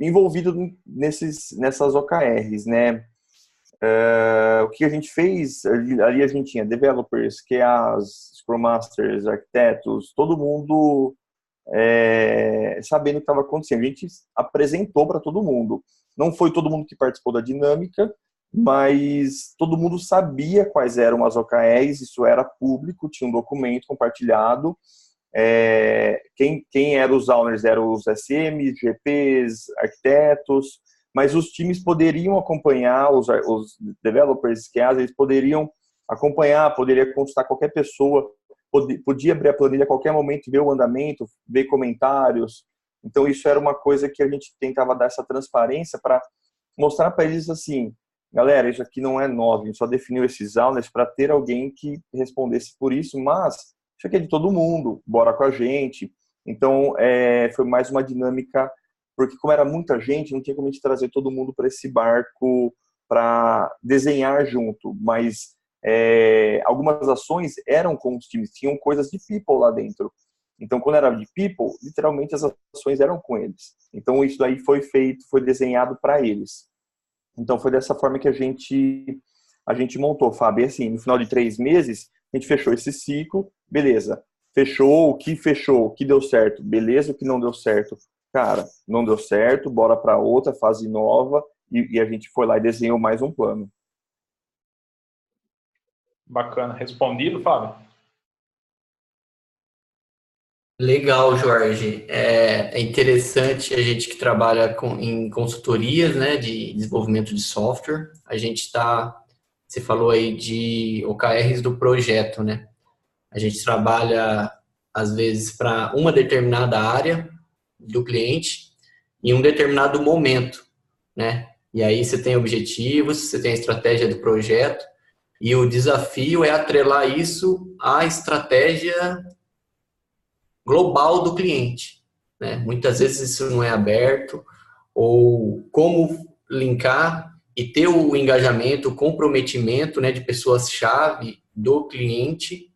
envolvido nessas OKRs, né? O que a gente fez, ali a gente tinha developers, QAs, Scrum Masters, arquitetos, todo mundo sabendo o que estava acontecendo. A gente apresentou para todo mundo. Não foi todo mundo que participou da dinâmica, mas todo mundo sabia quais eram as OKRs, isso era público, tinha um documento compartilhado. Quem eram os owners eram os SMs, GPs, arquitetos, mas os times poderiam acompanhar, os developers, que às vezes poderiam acompanhar, poderia consultar qualquer pessoa, podia abrir a planilha a qualquer momento, ver o andamento, ver comentários. Então, isso era uma coisa que a gente tentava dar essa transparência para mostrar para eles assim, galera, isso aqui não é novo, a gente só definiu esses aulas para ter alguém que respondesse por isso, mas isso aqui é de todo mundo, bora com a gente. Então, foi mais uma dinâmica, porque como era muita gente, não tinha como a gente trazer todo mundo para esse barco para desenhar junto, mas algumas ações eram com os times, tinham coisas de people lá dentro. Então, quando era de people, literalmente as ações eram com eles. Então, isso daí foi feito, foi desenhado para eles. Então, foi dessa forma que a gente montou, Fábio. E assim, no final de 3 meses, a gente fechou esse ciclo, beleza. Fechou, o que deu certo, beleza, o que não deu certo. Cara, não deu certo, bora para outra fase nova, e a gente foi lá e desenhou mais um plano. Bacana. Respondido, Fábio? Legal, Jorge. É interessante a gente que trabalha em consultorias, né, de desenvolvimento de software. A gente você falou aí de OKRs do projeto, né? A gente trabalha, às vezes, para uma determinada área do cliente em um determinado momento, né? E aí você tem objetivos, você tem a estratégia do projeto, e o desafio é atrelar isso à estratégia global do cliente, né? Muitas vezes isso não é aberto, ou como linkar e ter o engajamento, o comprometimento, né, de pessoas-chave do cliente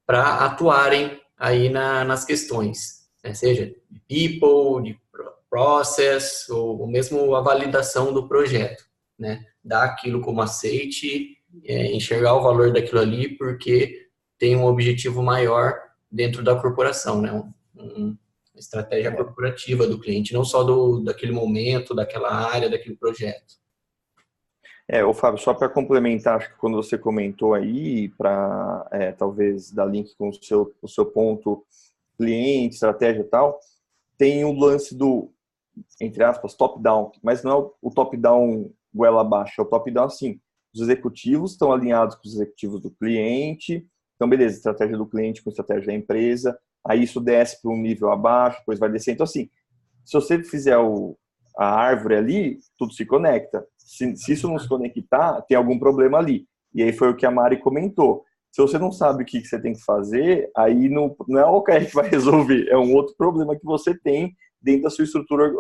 para atuarem aí nas questões, né? Seja de people, de process, ou mesmo a validação do projeto, né? Dar aquilo como aceite, enxergar o valor daquilo ali, porque tem um objetivo maior dentro da corporação, né? Uma estratégia corporativa do cliente, não só daquele momento, daquela área, daquele projeto. Ô Fábio, só para complementar, acho que quando você comentou aí, para talvez dar link com o seu ponto cliente, estratégia e tal, tem o lance do, entre aspas, top-down, mas não é o top-down goela abaixo, é o top-down assim, os executivos estão alinhados com os executivos do cliente, então beleza, estratégia do cliente com estratégia da empresa, aí isso desce para um nível abaixo, depois vai descer, então assim, se você fizer a árvore ali, tudo se conecta. Se isso não se conectar, tem algum problema ali. E aí foi o que a Mari comentou. Se você não sabe o que você tem que fazer, aí não é o OKR que vai resolver, é um outro problema que você tem dentro da sua estrutura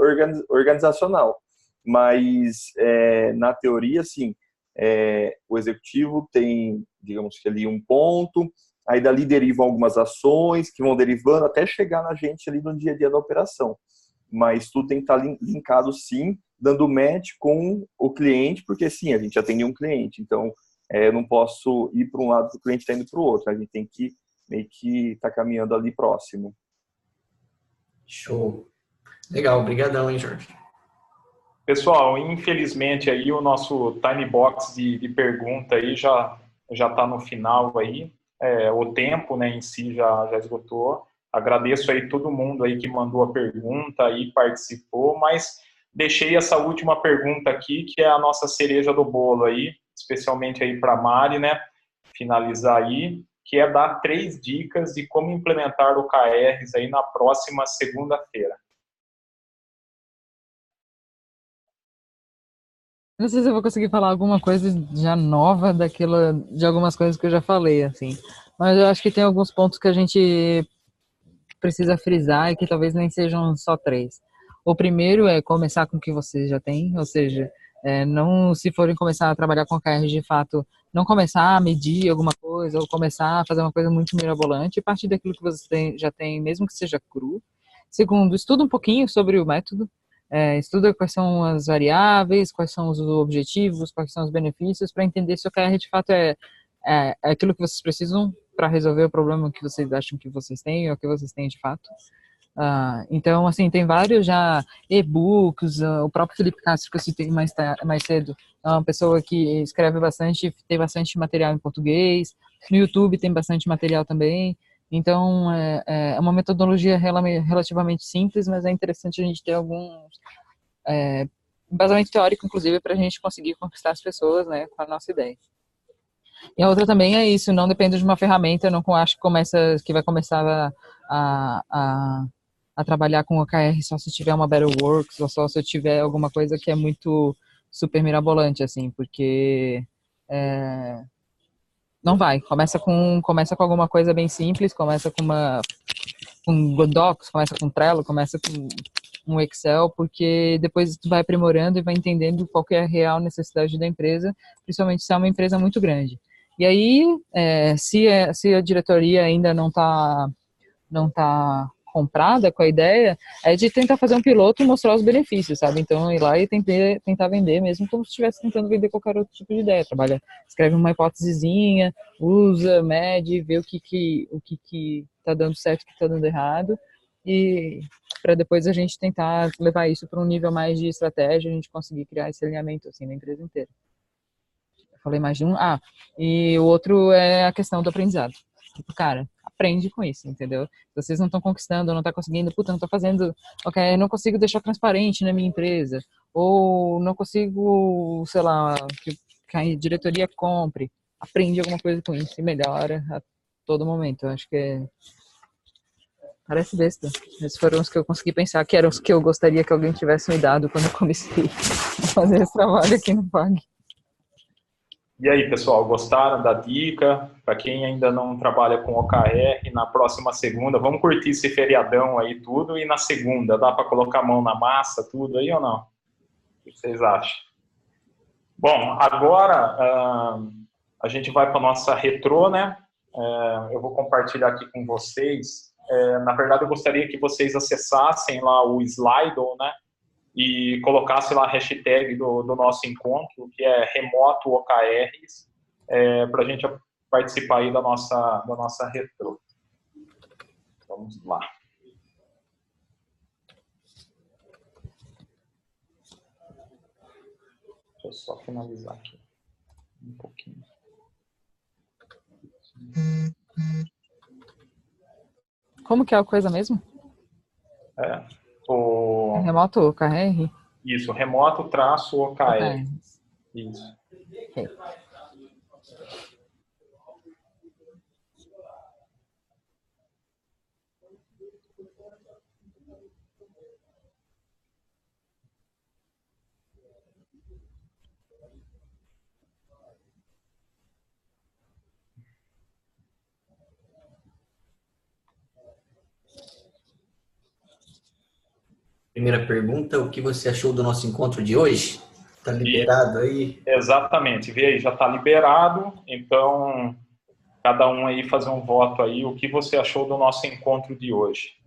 organizacional. Mas, na teoria, assim, o executivo tem, digamos que ali um ponto, aí dali derivam algumas ações que vão derivando até chegar na gente ali no dia a dia da operação. Mas tudo tem que estar linkado, sim, dando match com o cliente, porque, sim, a gente atende um cliente. Então, eu não posso ir para um lado que o cliente está indo para o outro. A gente tem que meio que estar caminhando ali próximo. Show. Legal, obrigadão, hein, Jorge. Pessoal, infelizmente aí o nosso time box de pergunta aí já está no final aí. O tempo, né, em si já esgotou. Agradeço aí todo mundo aí que mandou a pergunta e participou, mas deixei essa última pergunta aqui, que é a nossa cereja do bolo aí, especialmente aí para a Mari, né, finalizar aí, que é dar 3 dicas de como implementar OKRs aí na próxima segunda-feira. Não sei se eu vou conseguir falar alguma coisa já nova de algumas coisas que eu já falei, assim. Mas eu acho que tem alguns pontos que a gente precisa frisar e que talvez nem sejam só 3. O primeiro é começar com o que você já tem, ou seja, não, se forem começar a trabalhar com OKR de fato, não começar a medir alguma coisa ou começar a fazer uma coisa muito mirabolante, a partir daquilo que você já tem, mesmo que seja cru. Segundo, estuda um pouquinho sobre o método, estuda quais são as variáveis, quais são os objetivos, quais são os benefícios, para entender se o OKR de fato é aquilo que vocês precisam para resolver o problema que vocês acham que vocês têm ou que vocês têm de fato. Então, assim, tem vários já e-books, o próprio Felipe Castro, que eu citei mais cedo, é uma pessoa que escreve bastante, tem bastante material em português, no YouTube tem bastante material também. Então, é uma metodologia relativamente simples, mas é interessante a gente ter algum embasamento teórico, inclusive, para a gente conseguir conquistar as pessoas, né, com a nossa ideia. E a outra também é isso, não depende de uma ferramenta, eu não acho que vai começar a trabalhar com OKR só se tiver uma Battle Works ou só se eu tiver alguma coisa que é muito super mirabolante, assim, porque não vai. Começa com alguma coisa bem simples, começa com Docs, começa com Trello, começa com um Excel, porque depois tu vai aprimorando e vai entendendo qual que é a real necessidade da empresa, principalmente se é uma empresa muito grande. E aí, se a diretoria ainda não tá comprada com a ideia, é de tentar fazer um piloto e mostrar os benefícios, sabe? Então, ir lá e tentar vender, mesmo como se estivesse tentando vender qualquer outro tipo de ideia. Escreve uma hipótesezinha, usa, mede, vê o que tá dando certo, o que tá dando errado, e para depois a gente tentar levar isso para um nível mais de estratégia, a gente conseguir criar esse alinhamento, assim, na empresa inteira. Eu falei mais de um. E o outro é a questão do aprendizado. Tipo, cara, aprende com isso, entendeu? Vocês não estão conquistando, não estão conseguindo, não estou fazendo, ok, não consigo deixar transparente na minha empresa, ou não consigo, sei lá, que a diretoria compre. Aprende alguma coisa com isso e melhora a todo momento. Eu acho que parece besta. Esses foram os que eu consegui pensar, que eram os que eu gostaria que alguém tivesse me dado quando eu comecei a fazer esse trabalho aqui no PAG. E aí, pessoal, gostaram da dica? Para quem ainda não trabalha com OKR, na próxima segunda, vamos curtir esse feriadão aí tudo, e na segunda, dá para colocar a mão na massa, tudo aí ou não? O que vocês acham? Bom, agora a gente vai para a nossa retrô, né? Eu vou compartilhar aqui com vocês. Na verdade, eu gostaria que vocês acessassem lá o Slido, né? E colocasse lá a hashtag do nosso encontro, que é remoto OKRs, para a gente participar aí da nossa retrô. Vamos lá. Deixa eu só finalizar aqui um pouquinho. Como que é a coisa mesmo? Remoto OKR? Isso, remoto traço OKR. Isso. Okay. Primeira pergunta, o que você achou do nosso encontro de hoje? Está liberado aí? Exatamente, vê aí, já está liberado, então cada um aí fazer um voto aí, o que você achou do nosso encontro de hoje.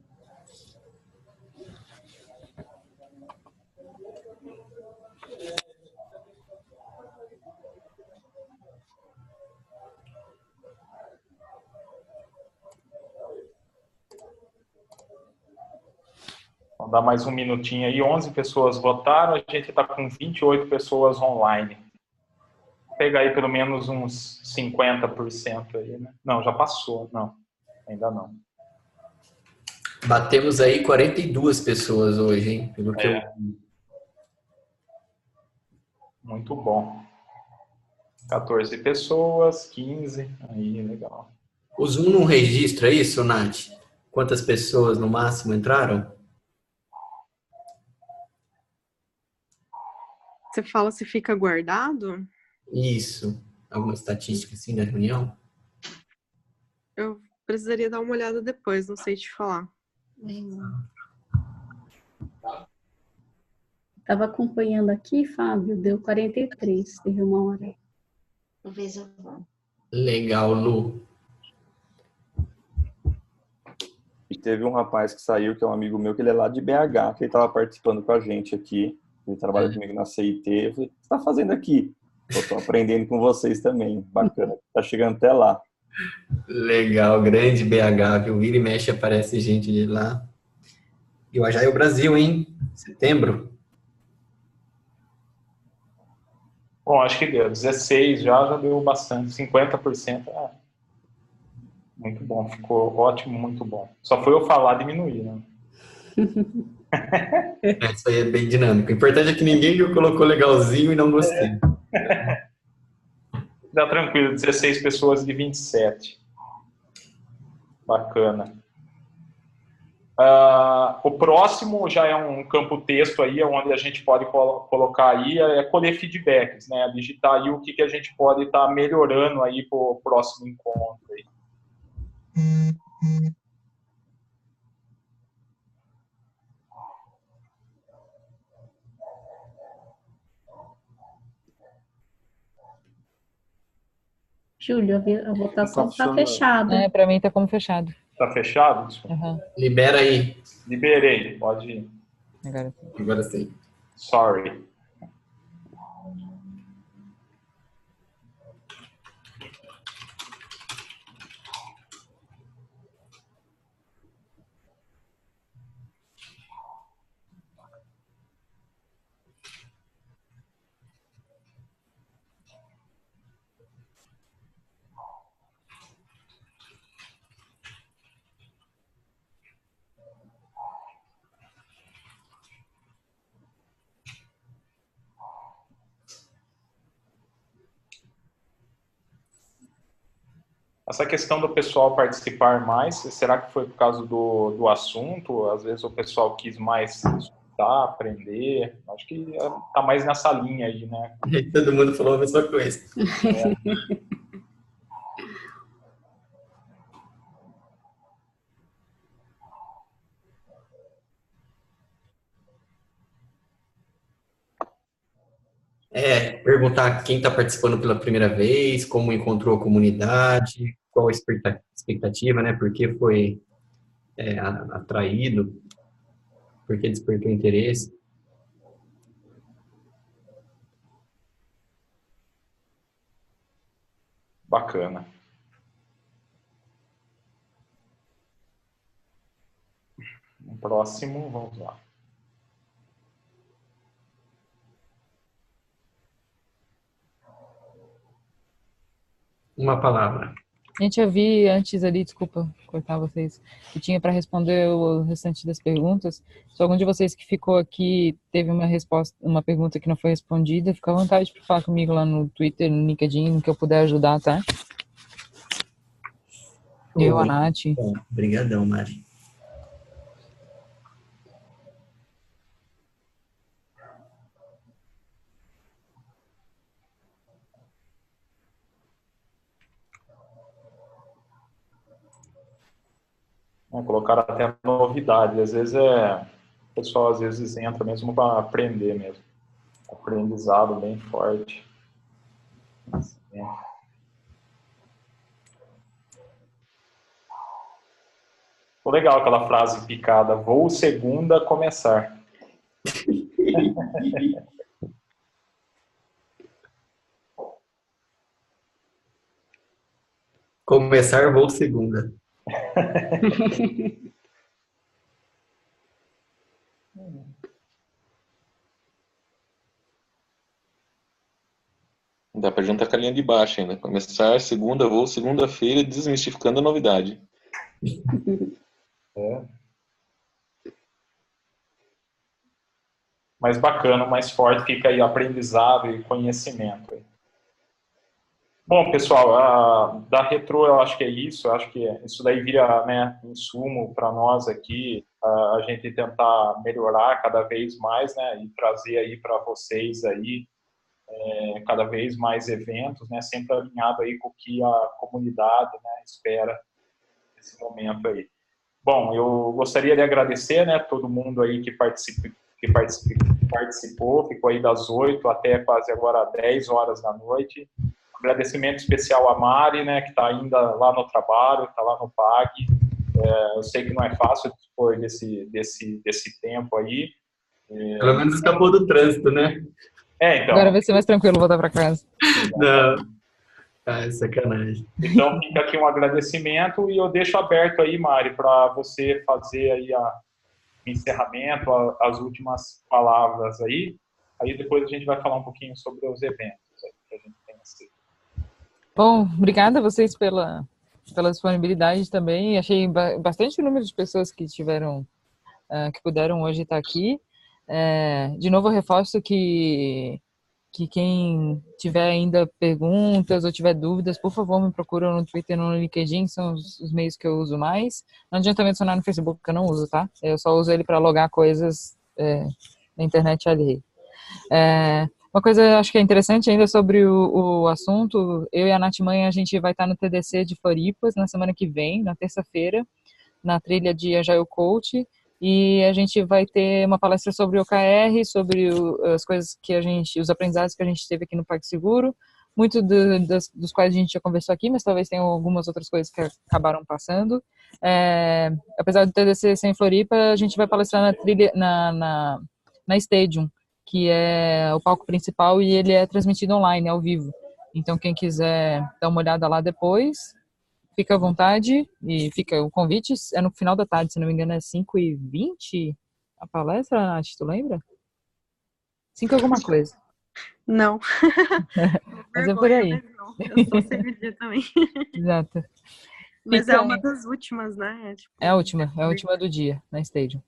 Vamos dar mais um minutinho aí, 11 pessoas votaram, a gente está com 28 pessoas online. Vou pegar aí pelo menos uns 50% aí, né? Não, já passou, não, ainda não. Batemos aí 42 pessoas hoje, hein? Pelo que eu... Muito bom. 14 pessoas, 15, aí, legal. O Zoom não registra isso, Nath? Quantas pessoas no máximo entraram? Você fala se fica guardado? Isso. Alguma estatística assim da reunião? Eu precisaria dar uma olhada depois, não sei te falar. Estava acompanhando aqui, Fábio, deu 43, teve uma hora. Talvez eu vou. Legal, Lu. E teve um rapaz que saiu, que é um amigo meu, que ele é lá de BH, que ele estava participando com a gente aqui. Ele trabalha comigo na CIT. Eu falei, o que você está fazendo aqui? Eu estou aprendendo com vocês também. Bacana. Tá chegando até lá. Legal, grande BH, viu? Vira e mexe, aparece gente de lá. E o Agile Brasil, hein? Setembro. Bom, acho que deu 16, já deu bastante, 50%. Muito bom, ficou ótimo, muito bom. Só foi eu falar diminuir, né? Isso aí é bem dinâmico. O importante é que ninguém colocou legalzinho e não gostei. Já tranquilo, 16 pessoas de 27. Bacana. O próximo já é um campo texto aí, onde a gente pode colocar aí, colher feedbacks, né? Digitar aí o que a gente pode estar melhorando aí para o próximo encontro aí. Júlio, a votação está fechada. Para mim está como fechado. Está fechado? Uhum. Libera aí. Liberei, pode ir. Agora sim. Sorry. Essa questão do pessoal participar mais, será que foi por causa do assunto? Às vezes o pessoal quis mais estudar, aprender. Acho que está mais nessa linha aí, né? Todo mundo falou a mesma coisa. Perguntar quem está participando pela primeira vez, como encontrou a comunidade, qual a expectativa, né? Por que foi atraído, por que despertou interesse. Bacana. O próximo, vamos lá. Uma palavra. Gente, eu vi antes ali, desculpa cortar vocês, que tinha para responder o restante das perguntas. Se algum de vocês que ficou aqui teve uma pergunta que não foi respondida, fica à vontade para falar comigo lá no Twitter, no LinkedIn, no que eu puder ajudar, tá? Eu, a Nath. Obrigadão, Mari. Colocaram até novidade. Às vezes o pessoal às vezes entra mesmo para aprender mesmo. Aprendizado bem forte. Ficou legal aquela frase picada. Vou segunda começar. Começar, vou segunda. Dá para juntar com a linha de baixo ainda. Começar segunda, vou segunda-feira, desmistificando a novidade. Mais bacana, mais forte fica aí aprendizado e conhecimento. Bom, pessoal, da Retro eu acho que é isso. Eu acho que isso daí vira, né, insumo para nós aqui, a gente tentar melhorar cada vez mais, né, e trazer aí para vocês aí cada vez mais eventos, né, sempre alinhado aí com o que a comunidade, né, espera nesse momento aí. Bom, eu gostaria de agradecer, né, todo mundo aí que participou, ficou aí das 8 até quase agora 10 horas da noite. Agradecimento especial a Mari, né, que está ainda lá no trabalho, está lá no PAG. Eu sei que não é fácil dispor desse tempo aí. Pelo menos escapou do trânsito, né? Então. Agora vai ser mais tranquilo voltar para casa. Não. É sacanagem. Então, fica aqui um agradecimento e eu deixo aberto aí, Mari, para você fazer aí o encerramento, as últimas palavras aí. Aí depois a gente vai falar um pouquinho sobre os eventos aí que a gente tem assim. Bom, obrigada a vocês pela disponibilidade também. Achei bastante número de pessoas que puderam hoje estar aqui. De novo, eu reforço que que quem tiver ainda perguntas ou tiver dúvidas, por favor, me procura no Twitter, no LinkedIn, são os meios que eu uso mais. Não adianta me adicionar no Facebook, que eu não uso, tá? Eu só uso ele para logar coisas na internet alheia. Uma coisa, acho que é interessante ainda sobre o assunto, eu e a Nath Mãe, a gente vai estar no TDC de Floripas na semana que vem, na terça-feira, na trilha de Agile Coach, e a gente vai ter uma palestra sobre OKR, sobre as coisas que os aprendizados que a gente teve aqui no PagSeguro, muito dos quais a gente já conversou aqui, mas talvez tenham algumas outras coisas que acabaram passando. Apesar do TDC ser em Floripa, a gente vai palestrar na trilha, na Stadium, que é o palco principal, e ele é transmitido online, ao vivo. Então, quem quiser dar uma olhada lá depois, fica à vontade, e fica o convite, é no final da tarde, se não me engano, é 5h20 a palestra, Nath, tu lembra? 5 alguma coisa. Não. Mas é por aí. Não. Eu sou CVD também. Exato. Mas é uma das últimas, né? É a última do dia, na Stadium.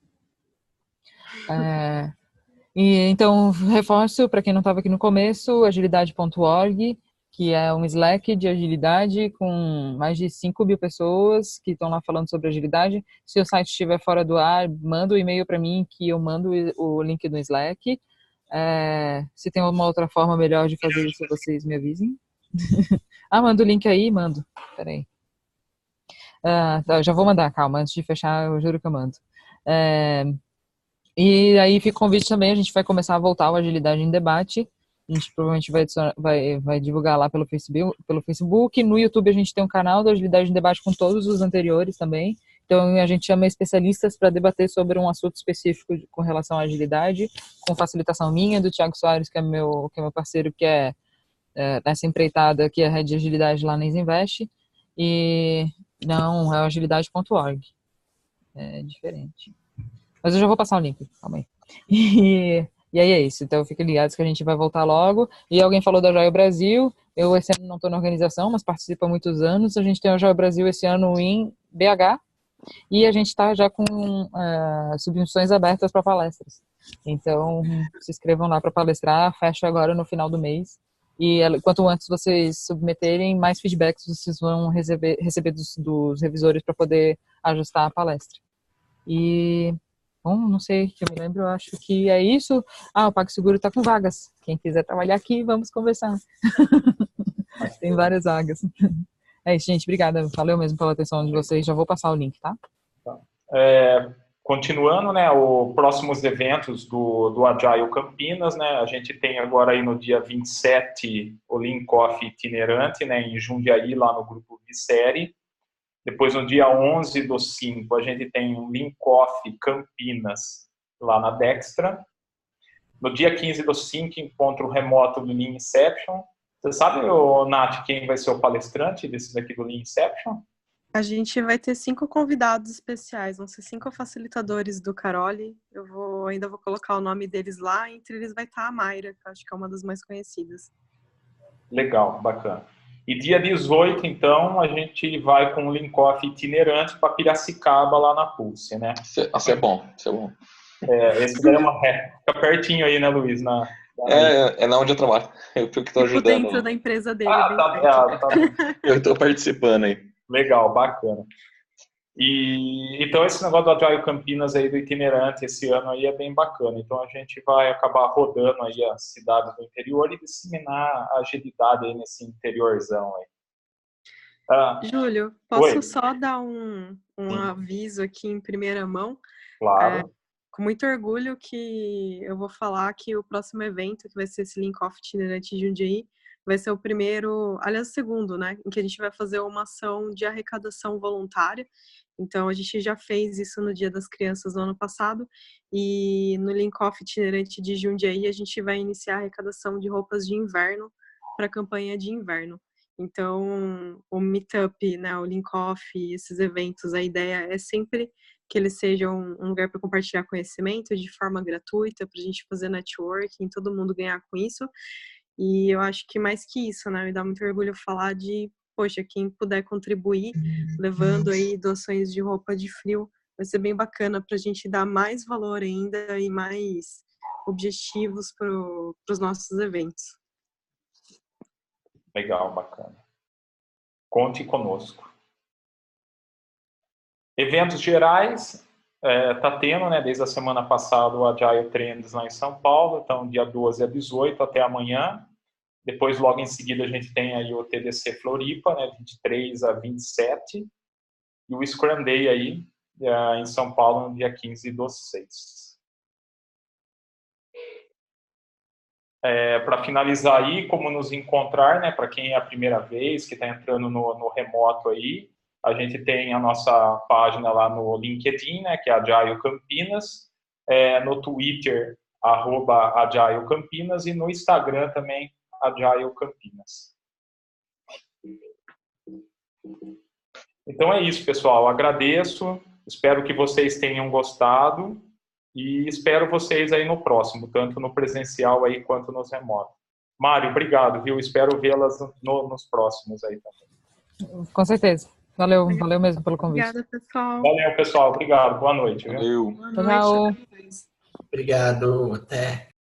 E então, reforço, para quem não estava aqui no começo, agilidade.org, que é um Slack de agilidade com mais de 5.000 pessoas que estão lá falando sobre agilidade. Se o site estiver fora do ar, manda um e-mail para mim que eu mando o link do Slack. Se tem uma outra forma melhor de fazer isso, vocês me avisem. Manda o link aí, mando. Peraí. Tá, já vou mandar, calma, antes de fechar, eu juro que eu mando. E aí fica o convite também, a gente vai começar a voltar o Agilidade em Debate. A gente provavelmente vai divulgar lá pelo Facebook. No YouTube a gente tem um canal do Agilidade em Debate com todos os anteriores também. Então a gente chama especialistas para debater sobre um assunto específico com relação à agilidade, com facilitação minha, do Thiago Soares, que é meu parceiro, que é nessa empreitada, que é a Rede de Agilidade lá na Isinvest. E não, é agilidade.org. É diferente. Mas eu já vou passar o link, calma aí. E aí é isso, então fiquem ligados que a gente vai voltar logo. E alguém falou da Agile Brasil, eu esse ano não estou na organização, mas participo há muitos anos. A gente tem o Agile Brasil esse ano em BH, e a gente está já com submissões abertas para palestras. Então, se inscrevam lá para palestrar, fecha agora no final do mês. E quanto antes vocês submeterem, mais feedbacks vocês vão receber dos revisores para poder ajustar a palestra. E... Bom, não sei, que eu me lembro, eu acho que é isso. O PagSeguro está com vagas. Quem quiser trabalhar aqui, vamos conversar. Tem várias vagas. É isso, gente. Obrigada. Valeu mesmo pela atenção de vocês. Já vou passar o link, tá? Continuando, né, os próximos eventos do Agile Campinas, né, a gente tem agora aí no dia 27 o Linkoff itinerante, né, em Jundiaí, lá no grupo Vissérie. Depois, no dia 11/5, a gente tem um Linkoff Campinas, lá na Dextra. No dia 15/5, encontro remoto do Lean Inception. Você sabe, Nath, quem vai ser o palestrante desses aqui do Lean Inception? A gente vai ter 5 convidados especiais, vão ser 5 facilitadores do Caroli. Eu ainda vou colocar o nome deles lá, entre eles vai estar a Mayra, que eu acho que é uma das mais conhecidas. Legal, bacana. E dia 18, então, a gente vai com o Linkoff itinerante para Piracicaba, lá na Pulse, né? Isso é bom, isso é bom. Esse daí fica pertinho aí, né, Luiz? É na onde eu trabalho. Eu que estou ajudando. Dentro da empresa dele. Tá. Eu estou participando aí. Legal, bacana. Então, esse negócio do Agile Campinas aí, do itinerante, esse ano aí é bem bacana. Então, a gente vai acabar rodando aí as cidades do interior e disseminar a agilidade aí nesse interiorzão aí. Júlio, posso só dar um aviso aqui em primeira mão? Claro. Com muito orgulho que eu vou falar que o próximo evento, que vai ser esse Linkoff itinerante de Jundiaí, vai ser o primeiro, aliás, o segundo, né? Em que a gente vai fazer uma ação de arrecadação voluntária. Então, a gente já fez isso no Dia das Crianças no ano passado. E no Linkoff itinerante de Jundiaí, a gente vai iniciar a arrecadação de roupas de inverno para a campanha de inverno. Então, o Meetup, né, o Linkoff, esses eventos, a ideia é sempre que eles sejam um lugar para compartilhar conhecimento de forma gratuita, para a gente fazer networking, todo mundo ganhar com isso. E eu acho que mais que isso, né, me dá muito orgulho falar de, poxa, quem puder contribuir, levando aí doações de roupa de frio, vai ser bem bacana para a gente dar mais valor ainda e mais objetivos para os nossos eventos. Legal, bacana. Conte conosco. Eventos gerais, tá tendo, né, desde a semana passada o Agile Trends lá em São Paulo, então dia 12 a 18 até amanhã. Depois, logo em seguida, a gente tem aí o TDC Floripa, né, 23 a 27, e o Scrum Day aí em São Paulo no dia 15/6. Para finalizar aí, como nos encontrar, né, para quem é a primeira vez, que está entrando no remoto aí, a gente tem a nossa página lá no LinkedIn, né, que é Agile Campinas, no Twitter, @Agile Campinas, e no Instagram também, Agile Campinas. Então é isso, pessoal. Agradeço, espero que vocês tenham gostado e espero vocês aí no próximo, tanto no presencial aí quanto nos remotos. Mário, obrigado, viu? Espero vê-las nos próximos aí também. Com certeza. Valeu mesmo pelo convite. Obrigada, pessoal. Valeu, pessoal. Obrigado. Boa noite. Viu? Valeu. Boa noite. Tchau. Obrigado, até.